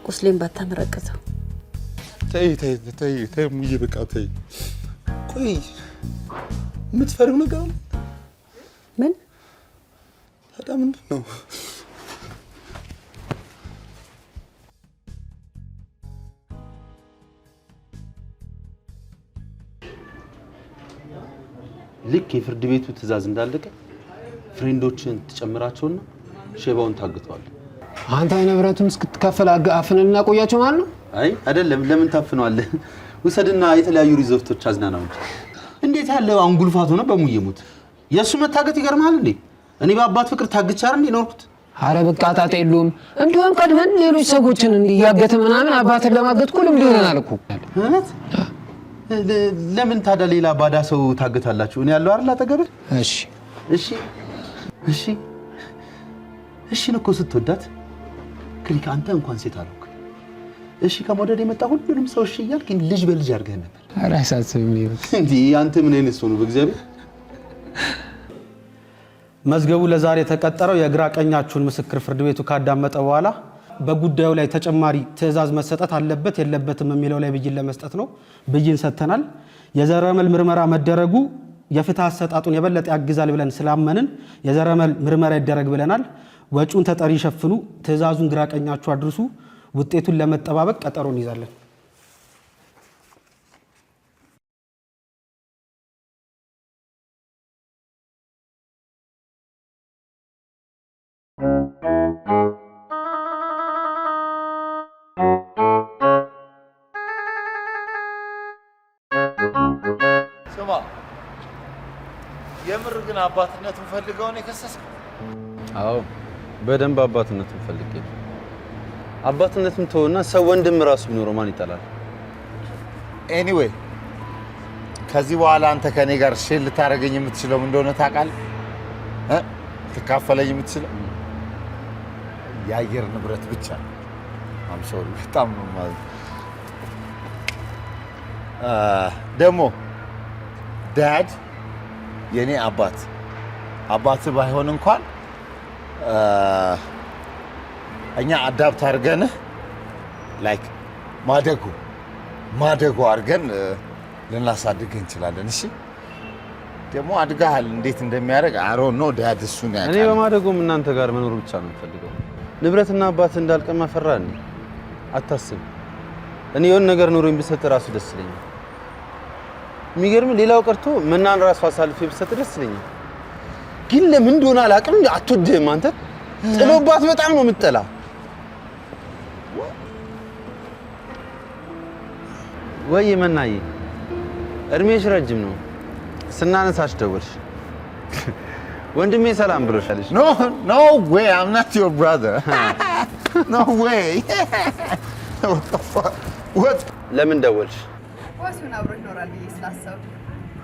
ቁስሌን ባታመረቅተው። ተይ ተይ ተይ ተይ ሙዬ በቃ ተይ። ቆይ የምትፈሪው ነገር አለ? ምን? ታዲያ ምንድን ነው? ልክ የፍርድ ቤቱ ትዕዛዝ እንዳለቀ ፍሬንዶችን ትጨምራቸውና ሼባውን ታግተዋል። አንተ ንብረቱን እስክትከፈል አፍነን እናቆያቸው ማለት ነው? አይ አይደለም። ለምን ታፍነዋለህ? ውሰድና የተለያዩ ሪዞርቶች አዝናናው እንጂ። እንዴት ያለው አንጉልፋት ሆነ በሙዬ ሞት። የእሱ መታገት ይገርማል እንዴ? እኔ በአባት ፍቅር ታግቻ አይደል የኖርኩት? አረ በቃ ጣጣ የለውም። እንደውም ቀድመን ሌሎች ሰዎችን እንዲያገተ ምናምን አባትን ለማገት እኮ ልምድ ይሆናል እኮ። እውነት? ለምን ታዲያ ሌላ ባዳ ሰው ታገታላችሁ? እኔ ያለው አይደል አጠገብህ? እሺ እሺ እሺ እሺ እኮ ስትወዳት ክሊክ አንተ እንኳን ሴት አልኩ። እሺ ከመውደድ የመጣ ሁሉንም ሰው እሺ እያልክ ልጅ በልጅ አድርገህ ነበር። ኧረ አያሳስብም እንዴ አንተ ምን አይነት ሰው ነው በእግዚአብሔር? መዝገቡ ለዛሬ የተቀጠረው የግራ ቀኛችሁን ምስክር ፍርድ ቤቱ ካዳመጠ በኋላ በጉዳዩ ላይ ተጨማሪ ትዕዛዝ መሰጠት አለበት የለበትም የሚለው ላይ ብይን ለመስጠት ነው። ብይን ሰጥተናል። የዘረመል ምርመራ መደረጉ የፍትህ አሰጣጡን የበለጠ ያግዛል ብለን ስላመንን የዘረመል ምርመራ ይደረግ ብለናል። ወጪውን ተጠሪ ይሸፍኑ። ትዕዛዙን ግራ ቀኛችሁ አድርሱ። ውጤቱን ለመጠባበቅ ቀጠሮ እንይዛለን። ስማ፣ የምር ግን አባትነቱን ፈልገው ነው የከሰስከው? አዎ በደንብ አባትነቱን ፈልጌ። አባትነቱን ተወና ሰው ወንድም ራሱ ቢኖረው ማን ይጠላል? ኤኒዌይ ከዚህ በኋላ አንተ ከኔ ጋር ሼር ልታደርገኝ የምትችለው እንደሆነ ታውቃለህ? ልትካፈለኝ የምትችለው የአየር ንብረት ብቻ ነው። አምሶሪ በጣም ነው ማለት ደግሞ ዳድ የኔ አባት ባይሆን እንኳን እኛ አዳፕት አድርገን ላይክ ማደጎ አድርገን ልናሳድግ እንችላለን። እሺ ደግሞ አድጋሃል፣ እንዴት እንደሚያደርግ አሮ ነው ዳድ እሱን ያውቃል። እኔ በማደጎም እናንተ ጋር መኖር ብቻ ነው የምፈልገው። ንብረትና አባት እንዳልቀማ ፈራኝ። አታስብ። እኔ የሆነ ነገር ኖሮኝ ብሰጥ ራሱ ደስ ይለኛል። የሚገርም ሌላው ቀርቶ መናን ራሱ አሳልፌ ብሰጥ ደስ ይለኛል። ግን ለምን እንደሆነ አላውቅም አትወድህም አንተ። ጥሎባት በጣም ነው የምትጠላ። ወይ መናዬ እድሜሽ ረጅም ነው። ስናነሳሽ ደወልሽ። ወንድሜ ሰላም ብሎሻልሽ? No way, I'm not your brother. No way. What the fuck? What? ለምን ደወልሽ? ዋሱን አብሮ ይኖራል ብዬ ስላሰብኩ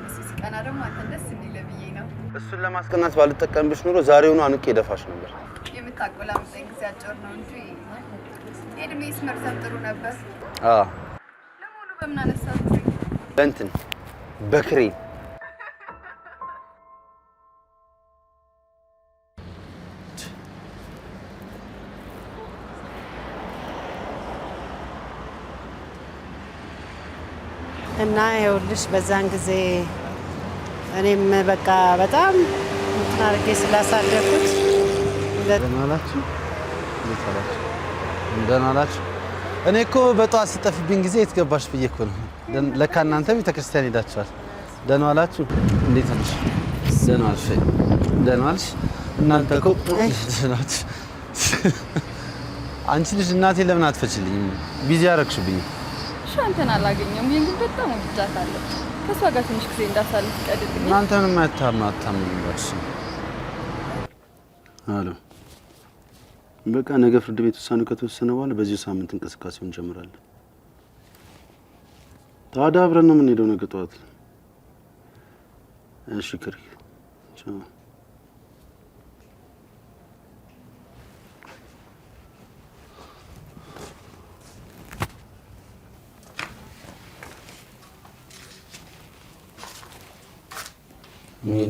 እሱ ሲቀና ደግሞ አንተ ደስ እንዲል ብዬ ነው። እሱን ለማስቀናት ባልጠቀምብሽ ኖሮ ዛሬውኑ አንቄ ደፋሽ ነበር። የምታቆላምጠኝ ጊዜ አጭር ነው እንጂ የእድሜስ መርዘም ጥሩ ነበር። ለመሆኑ በምን አነሳት? በእንትን በክሬን እና ይኸውልሽ በዛን ጊዜ እኔም በቃ በጣም እንትን አድርጌ ስላሳደኩት ደህና ናችሁ? ደህና ናችሁ? እኔ እኮ በጠዋት ስጠፊብኝ ጊዜ የት ገባሽ ብዬ እኮ ነው። ለካ እናንተ ቤተክርስቲያን ሄዳችኋል። ደህና ዋላችሁ? እንዴት ነሽ? ደህና ዋልሽ? ደህና ዋልሽ? እናንተ እኮ ናችሁ። አንቺ ልጅ እናቴ ለምን አትፈችልኝም? ቢዚ አደረግሽብኝ። እሺ አንተን አላገኘም። ይሄን ግን በጣም ወድጃታለሁ። ከሷ ጋር ትንሽ ጊዜ እንዳሳልፍ ቀድልኝ። እናንተንም አታምኑባችሁ። አሎ በቃ ነገ ፍርድ ቤት ውሳኔው ከተወሰነ በኋላ በዚህ ሳምንት እንቅስቃሴውን እንጀምራለን። ታዲያ አብረን ነው የምንሄደው ነገ ጠዋት። እሺ ክሪ ቻው።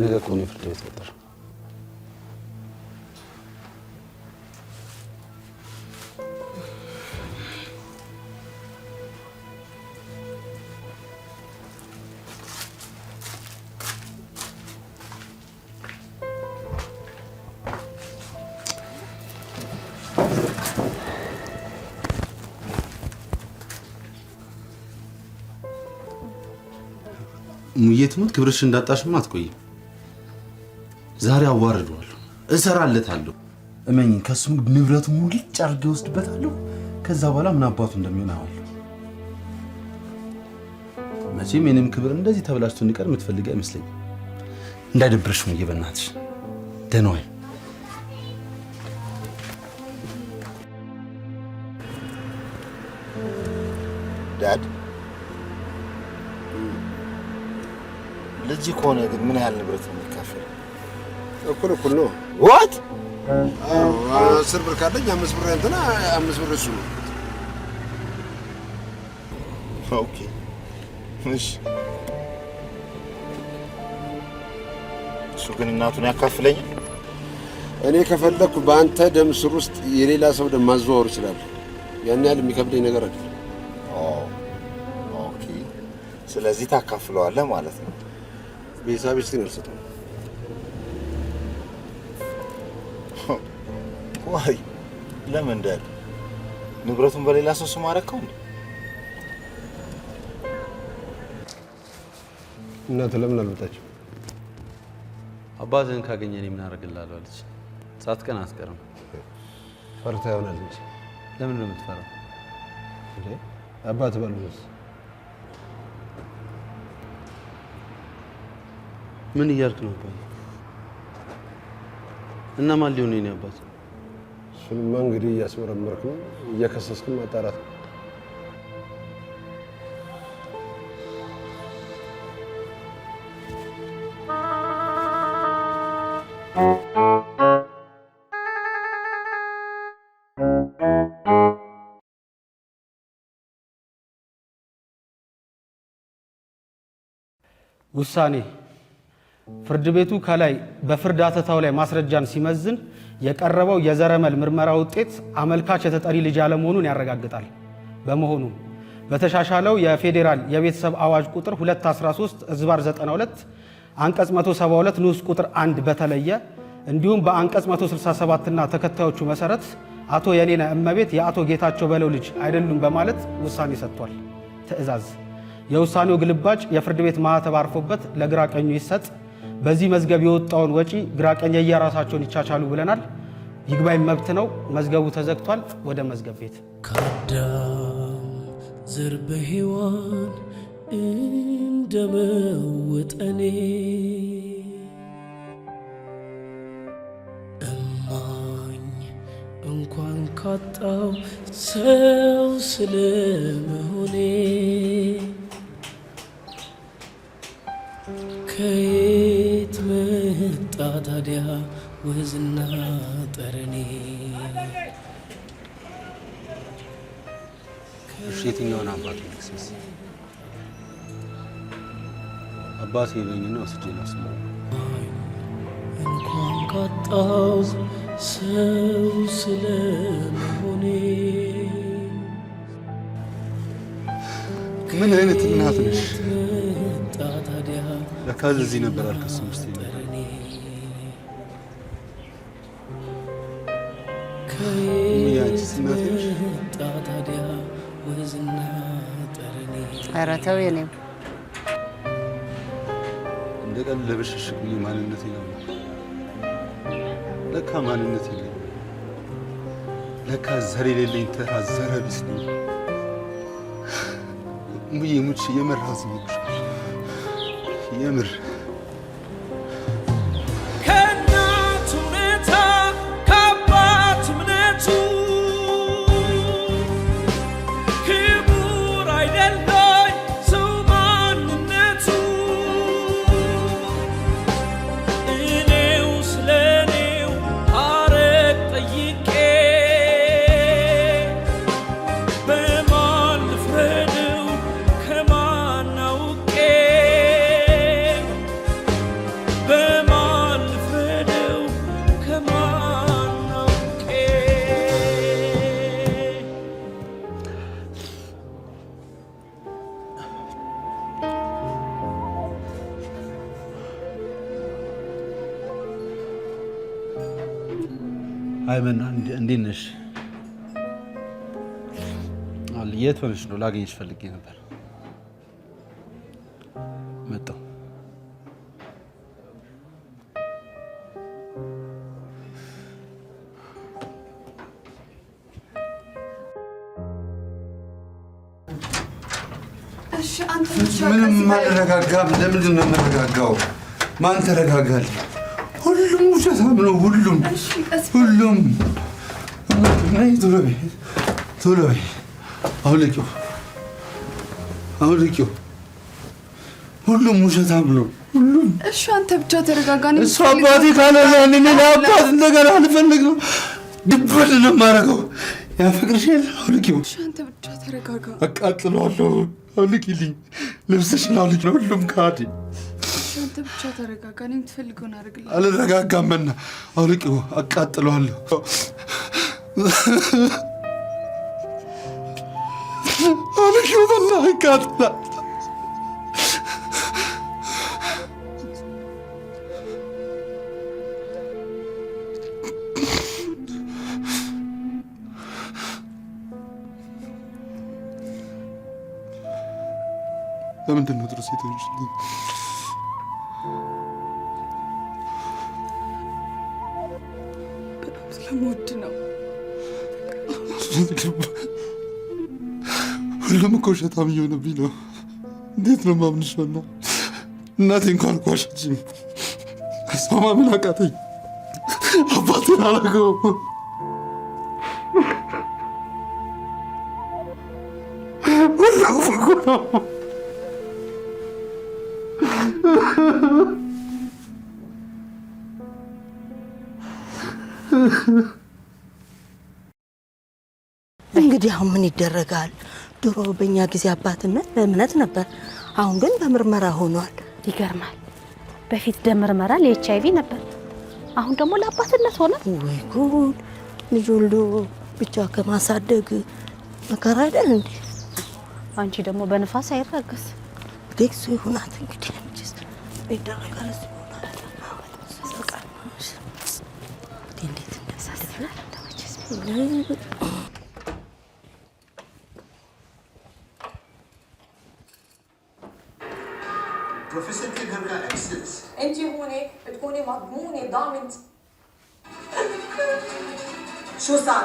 ነገ እኮ ነው ፍርድ ቤት ቀጠሮ። ሙዬ ትሙት ክብርሽ እንዳጣሽማ አትቆይም። ዛሬ አዋርደዋለሁ፣ እሰራለታለሁ። እመኝ ከሱም ንብረቱ ሙልጭ አድርጌ ወስድበታለሁ። ከዛ በኋላ ምን አባቱ እንደሚሆን አዋለሁ። መቼም የኔም ክብር እንደዚህ ተብላሽቶ እንዲቀር የምትፈልጊ አይመስለኝም። እንዳይደብረሽ ሙዬ በእናትሽ። ደህና ዋይ። ዳድ ልጅ ከሆነ ግን ምን ያህል ንብረት ነው የሚካፈል? እኩል ነው። ዋት 10 ብር ካለኝ 5 ብር እንትና 5 ብር እሱ ነው። ኦኬ እሺ። እሱ ግን እናቱን ያካፍለኛል። እኔ ከፈለኩ በአንተ ደም ስር ውስጥ የሌላ ሰው ደም ማዘዋወር እችላለሁ። ያን ያህል የሚከብደኝ ነገር አይደለም። ኦኬ ስለዚህ ታካፍለዋለህ ማለት ነው። በሂሳብሽ ግን አልሰጠውም። ዋይ ለምን ዳድ ንብረቱን በሌላ ሰው ስም አደረከው እንዴ? እናቱ ለምን አልመጣችም? አባትህን ካገኘ እኔ ምን አደርግልሃለሁ አለች። ሳትቀን አትቀርም። ፈርታ ይሆናል እንጂ። ለምን ነው የምትፈራው? እንዴ አባት ባሉስ ምን እያልክ ነው አባዬ? እና ማን ሊሆን ነው አባት? እሱንማ እንግዲህ እያስመረመርክም እየከሰስክም ማጣራት ነው። ውሳኔ ፍርድ ቤቱ ከላይ በፍርድ አተታው ላይ ማስረጃን ሲመዝን የቀረበው የዘረመል ምርመራ ውጤት አመልካች የተጠሪ ልጅ ያለመሆኑን ያረጋግጣል። በመሆኑ በተሻሻለው የፌዴራል የቤተሰብ አዋጅ ቁጥር 213/92 አንቀጽ 172 ንዑስ ቁጥር 1 በተለየ እንዲሁም በአንቀጽ 167 እና ተከታዮቹ መሰረት አቶ የኔነ እመቤት የአቶ ጌታቸው በለው ልጅ አይደሉም በማለት ውሳኔ ሰጥቷል። ትዕዛዝ የውሳኔው ግልባጭ የፍርድ ቤት ማህተብ አርፎበት ለግራ ቀኙ ይሰጥ። በዚህ መዝገብ የወጣውን ወጪ ግራ ቀኝ የየራሳቸውን ይቻቻሉ ብለናል። ይግባኝ መብት ነው። መዝገቡ ተዘግቷል። ወደ መዝገብ ቤት ከአዳም ዘር በሔዋን እንደመወጠኔ እማኝ እንኳን ካጣው ሰው ስለመሆኔ ከየት መጣ ታዲያ ወዝና ጠረኔ? የትኛውን አባት ልክሰስ? አባቴ ነኝና ወስጄ ላስመው። እንኳን ካጣው ሰው ስለመሆኔ ምን አይነት እናት ነሽ? ለካ እዚህ ነበር አልከስም ውስጥ ኧረ ተው የኔም እንደ ቀን ለበሽሽቅ ብዬ ማንነት ነው። ለካ ማንነት የለኝ። ለካ ዘር የሌለኝ ተራ ዘረ ቢስ ነኝ። ሙዬ ሙች የምር አዝኜብሽ የምር ከእናቱ እውነታ ከአባት እምነቱ ክቡር አይደለኝ ሰው ማንነቱ እኔው ስለ እኔው አረግ ጠይቄ በማን ልፍረደው ከማን አውቄ በማን ልፍረደው ከማን አውቄ አይመና እንዴት ነሽ? የት ሆነሽ ነው? ላገኝሽ ፈልጌ ነበር። መጣሁ። እሺ አንተ ምንም አልረጋጋም። ለምንድን ነው የምረጋጋው? ማን ተረጋጋል? ሁሉም ውሸታም ነው። ሁሉም ነይ ቶሎ በይ ቶሎ በይ። አውልቂው አውልቂው። ሁሉም ውሸታም ነው። ሁሉም እሺ አንተ ብቻ ተረጋጋ። እሱ አባቴ ካለ እኔ ለአባት እንደገና ልፈልግ ነው። ድብል ነው የማደርገው። ያፈቅርሽ የለ አውልቂው። እሺ አንተ ብቻ ተረጋጋ። አቃጥለዋለሁ። አውልቂልኝ። ልብስሽን አውልቂ። ሁሉም ካዲ። እሺ አንተ ብቻ ተረጋጋ። እኔ የምትፈልገውን አደርግልሃለሁ። አልረጋጋምና አውልቂው። አቃጥለዋለሁ። አውልቂው። በላ ይቃጥላል። ለምንድን ነው ጥሩ ሴቶች በጣም ስለምወድ ነው። ሁሉም እኮ ውሸታም እየሆነብኝ ነው። እንዴት ነው ማምንሽ? ሆና እናቴ እንኳን እኮ ዋሸችኝ። እሷ ማመን አቃተኝ። አባቴን አላውቀውም። ሁሉም እኮ ነው። እንግዲህ አሁን ምን ይደረጋል? ድሮ በእኛ ጊዜ አባትነት በእምነት ነበር። አሁን ግን በምርመራ ሆኗል። ይገርማል። በፊት ደም ምርመራ ለኤችአይቪ ነበር፣ አሁን ደግሞ ለአባትነት ሆነ። ወይ ጉድ! ልጅ ወልዶ ብቻ ከማሳደግ መከራ አይደል እንዴ? አንቺ ደግሞ በንፋስ አይረገስ ዴክሱ ይሁናት እንግዲህ እንጂስ ይደረጋል። እንዴት እንደሳደናል ተመቸስ प्रोफेसर के घर का एक्सेस انت هوني بتكوني مضمونه ضامن شو صار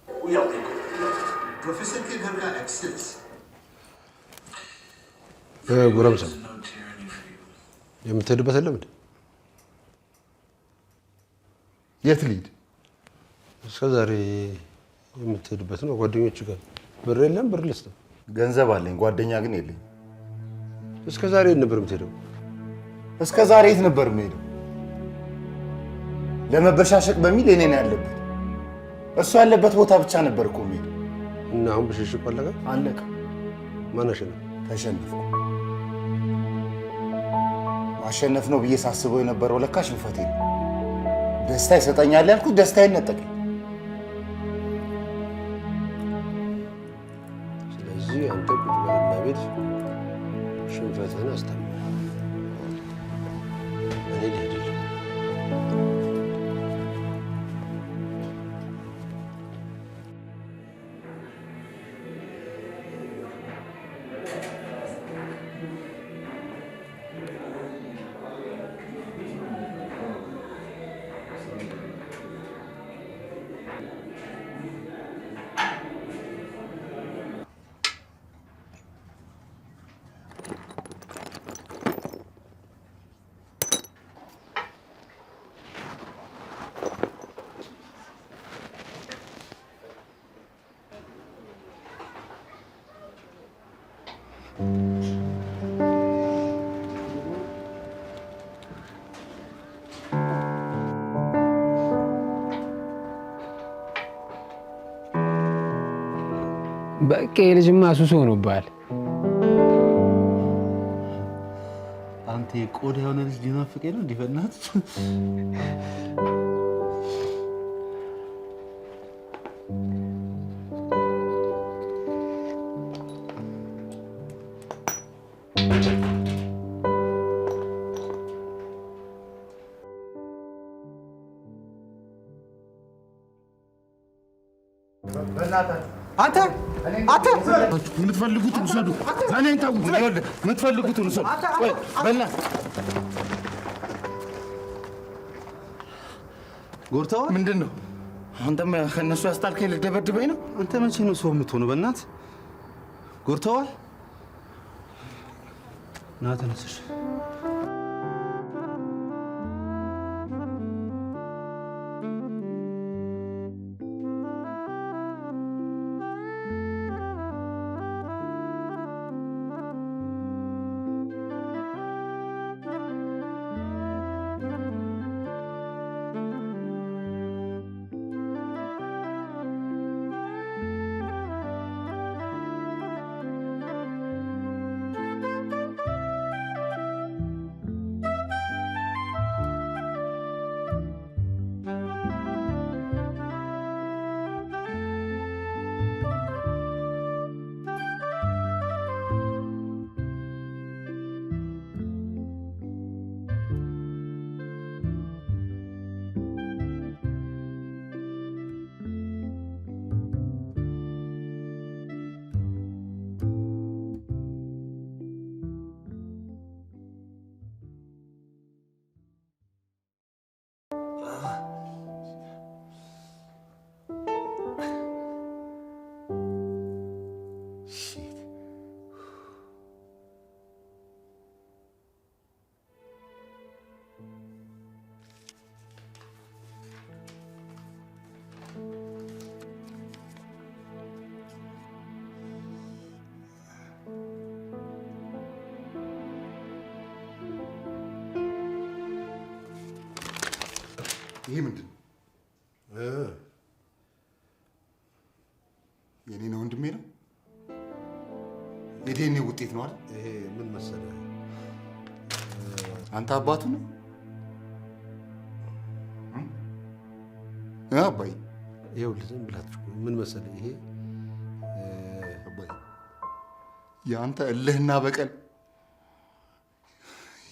ويعطيكم प्रोफेसर के घर का एक्सेस ጎረምሳ የምትሄድበት የለም እንዴ? የት ልሂድ? እስከ ዛሬ የምትሄድበት ነው ጓደኞች ጋር ብር የለም? ብር ልስጥ። ገንዘብ አለኝ፣ ጓደኛ ግን የለኝ። እስከ ዛሬ የት ነበር የምትሄደው? እስከ ዛሬ የት ነበር የምሄደው? ለመበሻሸቅ በሚል የኔ ነው ያለበት። እሱ ያለበት ቦታ ብቻ ነበር እኮ የምሄደው። እና አሁን ብሽሽቁ አለቀ? አለቀ። ማን አሸነፈ? ተሸነፍኩ። ማሸነፍ ነው ብዬ ሳስበው የነበረው ለካ ሽንፈቴ ነው። ደስታ ይሰጠኛል ያልኩት ደስታዬን ነጠቀኝ። ስለዚህ አንተ ቁጭ በልና ቤት ሽንፈትህን አስታም። እኔ ልሄድልህ። በቃ የልጅማ ሱስ ሆኖብሃል። አንተ የቆዳ የሆነ ልጅ ሊናፍቀኝ ነው እንዲህ በእናትህ? አንተ የምትፈልጉትን ውሰዱ። እኔን ተውት። ይኸውልህ የምትፈልጉትን ውሰዱ። ቆይ በእናትህ ጎርተዋል። ምንድን ነው አንተም ከእነሱ ያስጣልከኝ? ልደበድበኝ ነው? አንተ መቼ ነው ሰው የምትሆነው? በእናትህ ጎርተዋል። ና ተነስሽ። ይሄ ምንድን ነው? የኔ ነው ወንድሜ ነው? የዲኤንኤ ውጤት ነው አይደል? ይሄ ምን መሰለህ፣ አንተ አባቱ ነው አባይ። ይኸውልህ ዝም ብላችሁ ምን መሰለህ፣ ይሄ አባይ የአንተ እልህና በቀል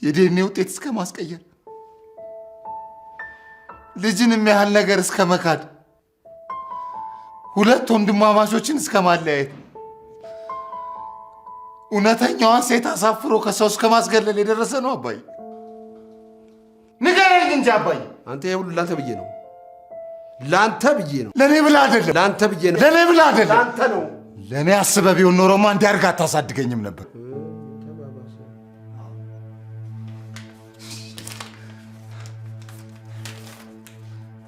የዲኤንኤ ውጤት እስከ ማስቀየር፣ ልጅን የሚያህል ነገር እስከ መካድ፣ ሁለት ወንድማማቾችን እስከ ማለያየት፣ እውነተኛዋን ሴት አሳፍሮ ከሰው እስከ ማስገለል የደረሰ ነው አባይ። ንገረኝ እንጂ አባይ። አንተ ይሄ ሁሉ ላንተ ብዬ ነው፣ ላንተ ብዬ ነው። ለእኔ ብለህ አይደለም። ላንተ ብዬ ነው። ለእኔ ብለህ አይደለም። ላንተ ነው። ለእኔ አስበህ ቢሆን ኖሮማ እንዲህ አድርገህ አታሳድገኝም ነበር።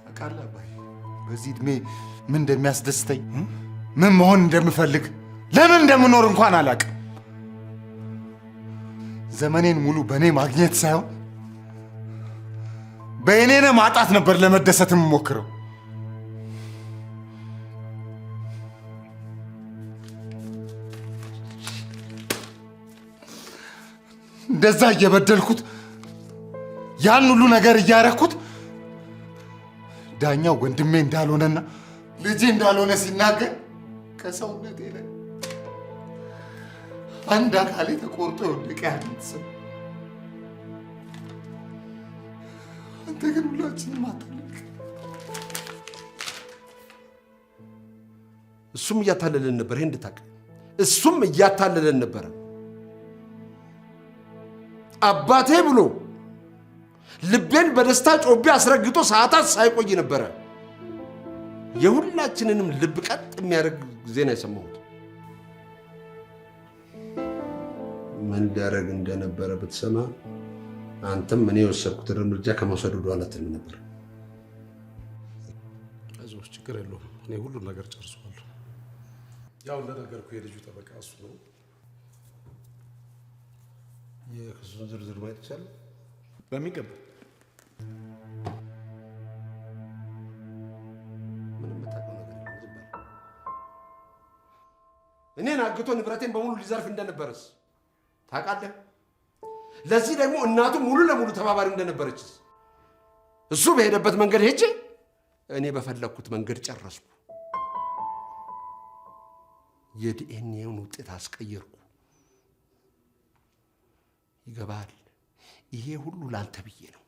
አውቃለሁ አባይ፣ በዚህ ዕድሜ ምን እንደሚያስደስተኝ፣ ምን መሆን እንደምፈልግ፣ ለምን እንደምኖር እንኳን አላውቅም። ዘመኔን ሙሉ በእኔ ማግኘት ሳይሆን በእኔነ ማጣት ነበር ለመደሰት የምሞክረው። እንደዛ እየበደልኩት ያን ሁሉ ነገር እያረኩት ዳኛው ወንድሜ እንዳልሆነና ልጄ እንዳልሆነ ሲናገር ከሰውነቴ ላይ አንድ አካሌ ተቆርጦ የወደቀ ያንስም። አንተ ግን ሁላችንም አታለቅ። እሱም እያታለለን ነበር። ይሄን እንድታውቅ፣ እሱም እያታለለን ነበረ። አባቴ ብሎ ልቤን በደስታ ጮቤ አስረግጦ ሰዓታት ሳይቆይ ነበረ የሁላችንንም ልብ ቀጥ የሚያደርግ ዜና የሰማሁት። ምን ሊያደርግ እንደነበረ ብትሰማ አንተም እኔ የወሰድኩትን እርምጃ ከመውሰድ ወደኋላ አትልም ነበር። አይዞህ፣ ችግር የለውም። እኔ ሁሉን ነገር ጨርሰዋለሁ። ያው እንደነገርኩህ የልጁ ጠበቃ እሱ ነው። የክሱን ዝርዝር ማየት ይቻላል? በሚገባ። ምንም የምታውቀው ነገር የለም። ዝም በል። እኔን አግቶ ንብረቴን በሙሉ ሊዘርፍ እንደነበረስ ታውቃለህ? ለዚህ ደግሞ እናቱ ሙሉ ለሙሉ ተባባሪ እንደነበረችስ እሱ በሄደበት መንገድ ሄጄ እኔ በፈለግኩት መንገድ ጨረስኩ። የዲኤንኤውን ውጤት አስቀየርኩ። ይገባል? ይሄ ሁሉ ላንተ ብዬ ነው።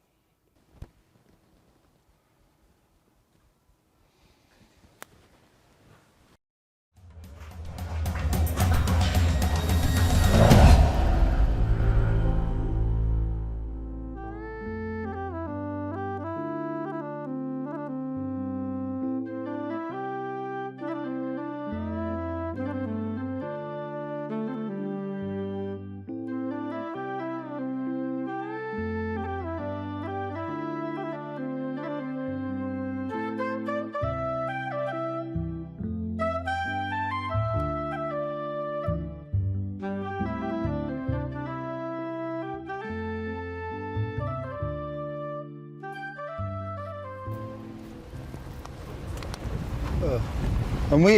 እሙዬ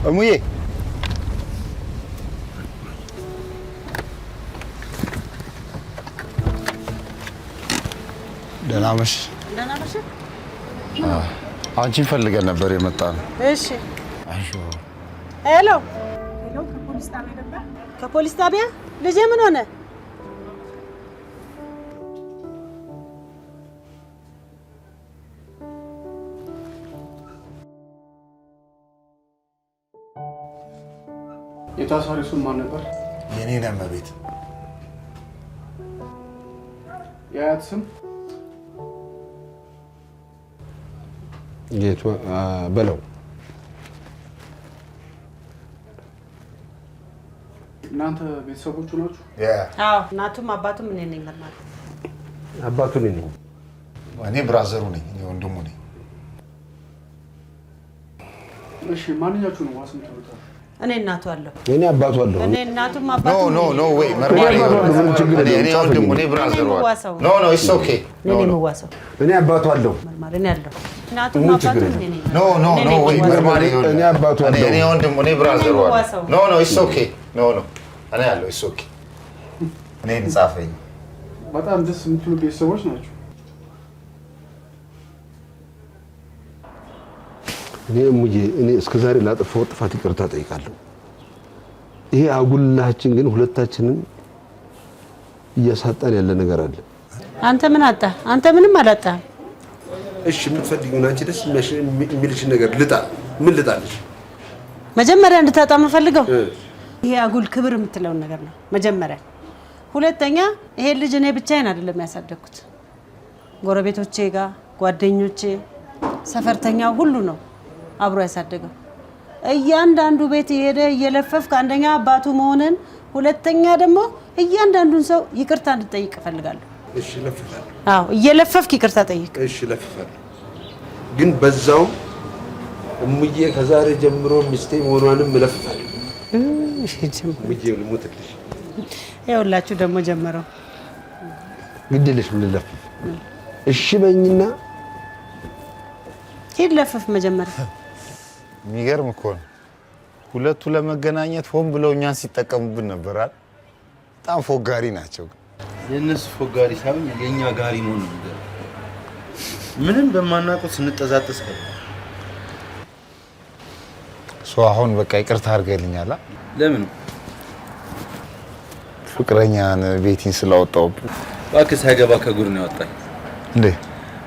እሙዬ፣ ደህና መሽ። ደህና መሽ። አንቺን ፈልገን ነበር የመጣ ነው። እሺ። ሄሎ ሄሎ፣ ከፖሊስ ጣቢያ ነበር። ከፖሊስ ጣቢያ? ልጄ ምን ሆነ? የታሳሪ ስም ማን ነበር? የኔ ነው እመቤት። የአያት ስም? ጌቱ በለው። እናንተ ቤተሰቦቹ ናችሁ? አዎ፣ እናቱም አባቱም እኔ ነኝ። ማለት አባቱ እኔ ነኝ። እኔ ብራዘሩ ነኝ። እኔ ወንድሙ ነኝ። እሺ፣ ማንኛችሁ ነው ዋስ የምትወጣው? እኔ እናቱ አለሁ። እኔ አባቱ አለሁ። እኔ እናቱም አባቱ ኖ ኖ ወይ መርማሪ እኔ ወንድሙ፣ እኔ ብራዘሩ ኖ ኖ ኢትስ ኦኬ። እኔ የምዋሰው እኔ አባቱ አለሁ። መርማሪ እኔ አለሁ። እናቱም አባቱ እኔ ነኝ። ኖ ኖ ኖ ወይ መርማሪ እኔ አባቱ አለሁ። እኔ ወንድሙ፣ እኔ ብራዘሩ ኖ ኖ ኢትስ ኦኬ። ኖ ኖ እኔ ያለው ኦኬ እኔን ጻፈኝ። በጣም ደስ የምትሉ ቤተሰቦች ናቸው። እኔ እሙዬ እኔ እስከዛሬ ላጠፋው ጥፋት ይቅርታ ጠይቃለሁ። ይሄ አጉላችን ግን ሁለታችንን እያሳጣን ያለ ነገር አለ። አንተ ምን አጣ? አንተ ምንም አላጣህም። እሺ የምትፈልጊውን አንቺ ደስ የሚልሽ ነገር ልጣል። ምን ልጣልሽ? መጀመሪያ እንድታጣ የምፈልገው ይሄ አጉል ክብር የምትለውን ነገር ነው መጀመሪያ። ሁለተኛ ይሄ ልጅ እኔ ብቻዬን አይደለም ያሳደግኩት፣ ጎረቤቶቼ ጋር ጓደኞቼ፣ ሰፈርተኛው ሁሉ ነው አብሮ ያሳደገው። እያንዳንዱ ቤት እየሄደ እየለፈፍክ አንደኛ አባቱ መሆንን፣ ሁለተኛ ደግሞ እያንዳንዱን ሰው ይቅርታ እንድጠይቅ እፈልጋለሁ። እሺ ለፍፋለሁ። አዎ እየለፈፍክ ይቅርታ ጠይቅ። እሺ ለፍፋለሁ። ግን በዛው እሙዬ ከዛሬ ጀምሮ ሚስቴ መሆኗንም እለፍፋለሁ። እሺ ጀምሮ እሙዬ ልሞትልሽ። ይኸውላችሁ ደግሞ ጀመረው። ግድልሽ ምን ለፍፍ? እሺ በእኝና ሂድ ለፍፍ መጀመሪያ። የሚገርም እኮ ነው። ሁለቱ ለመገናኘት ሆን ብለው እኛን ሲጠቀሙብን ነበር አይደል? በጣም ፎጋሪ ናቸው። የእነሱ ፎጋሪ ሳይሆን የኛ ጋሪ መሆን ነው። ምንም በማናውቀው ስንጠዛጠስ ከ አሁን በቃ ይቅርታ አድርገልኛል። ለምን ፍቅረኛን ቤቲን ስላወጣሁብህ? እባክህ ሳይገባ ከጉድ ነው ያወጣኝ። እንዴ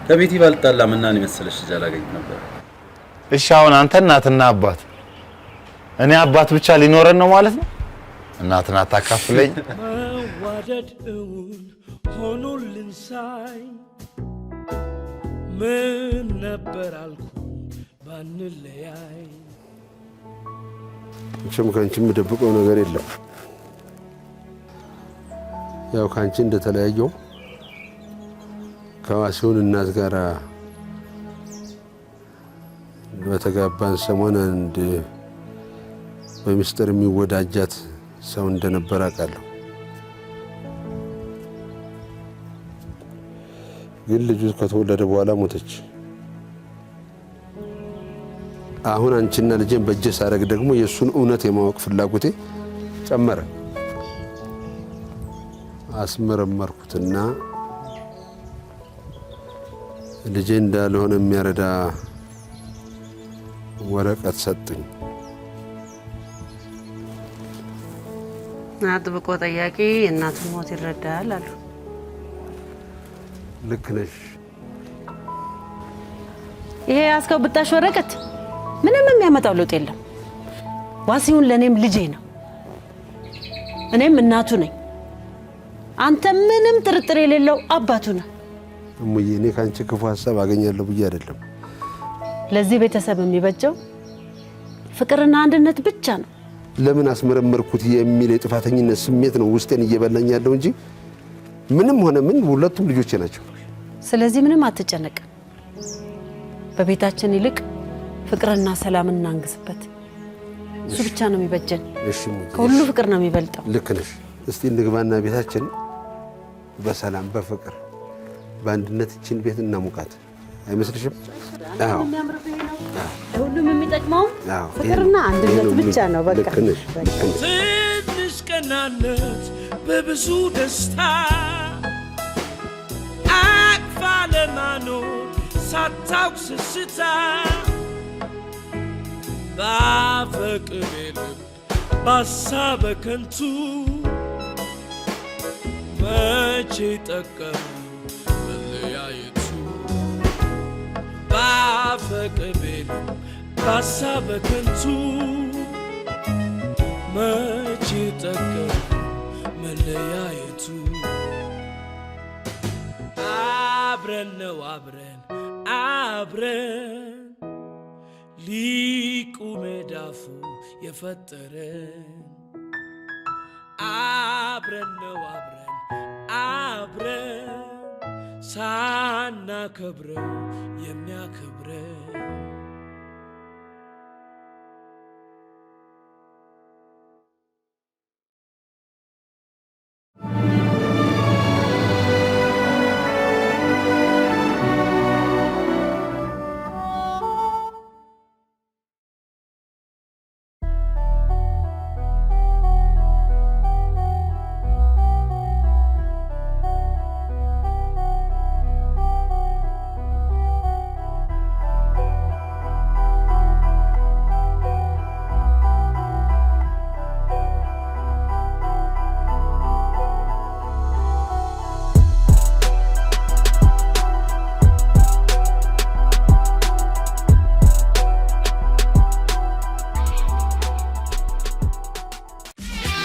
ከቤቲ ባልጣላ ምናምን የመሰለሽ ልጅ አላገኝ ነበር። እሺ አሁን አንተ እናትና አባት፣ እኔ አባት ብቻ ሊኖረን ነው ማለት ነው? እናትና አታካፍለኝ? መዋደድ እውን ሆኖልን ሳይ ምን ነበር አልኩኝ ባንለያይ። መቼም ከአንቺ የምደብቀው ነገር የለም። ያው ከአንቺ እንደተለያየው ከዋሲውን እናት ጋር በተጋባን ሰሞን አንድ በሚስጥር የሚወዳጃት ሰው እንደነበር አውቃለሁ። ግን ልጁ ከተወለደ በኋላ ሞተች። አሁን አንቺና ልጄን በእጄ ሳደርግ ደግሞ የእሱን እውነት የማወቅ ፍላጎቴ ጨመረ። አስመረመርኩትና ልጄ እንዳልሆነ የሚያረዳ ወረቀት ሰጡኝ። አጥብቆ ጠያቂ እናቱን ሞት ይረዳል አሉ። ልክ ነሽ። ይሄ ያስከው ብጣሽ ወረቀት ምንም የሚያመጣው ለውጥ የለም። ዋሲውን ለኔም ልጄ ነው፣ እኔም እናቱ ነኝ። አንተ ምንም ጥርጥር የሌለው አባቱ ነህ። እሙዬ እኔ ካንቺ ክፉ ሀሳብ አገኛለሁ ብዬ አይደለም። ለዚህ ቤተሰብ የሚበጀው ፍቅርና አንድነት ብቻ ነው። ለምን አስመረመርኩት የሚል የጥፋተኝነት ስሜት ነው ውስጤን እየበላኝ ያለው እንጂ ምንም ሆነ ምን ሁለቱም ልጆቼ ናቸው። ስለዚህ ምንም አትጨነቅ። በቤታችን ይልቅ ፍቅርና ሰላም እናንግስበት። እሱ ብቻ ነው የሚበጀን። እሺ ከሁሉ ፍቅር ነው የሚበልጠው። ልክ ነሽ። እስቲ እንግባና ቤታችን በሰላም በፍቅር በአንድነት እችን ቤት እናሙቃት። አይመስልሽም? አዎ ሁሉም የሚጠቅመው ፍቅርና አንድነት ብቻ ነው። በቃ ልክ ነሽ። ትንሽ ቀናነት በብዙ ደስታ አቅፋ ለማኖር ሳታውቅ ስስታ ባፈቅር ልብ ባሳበ ከንቱ መቼ ጠቀሙ መለያየቱ። ባፈቅር ልብ ባሳበ ከንቱ መቼ ጠቀሙ መለያየቱ። አብረን ነው አብረን አብረን ሊቁ መዳፉ የፈጠረን። አብረን ነው አብረን አብረን ሳናከብረው የሚያከብረን።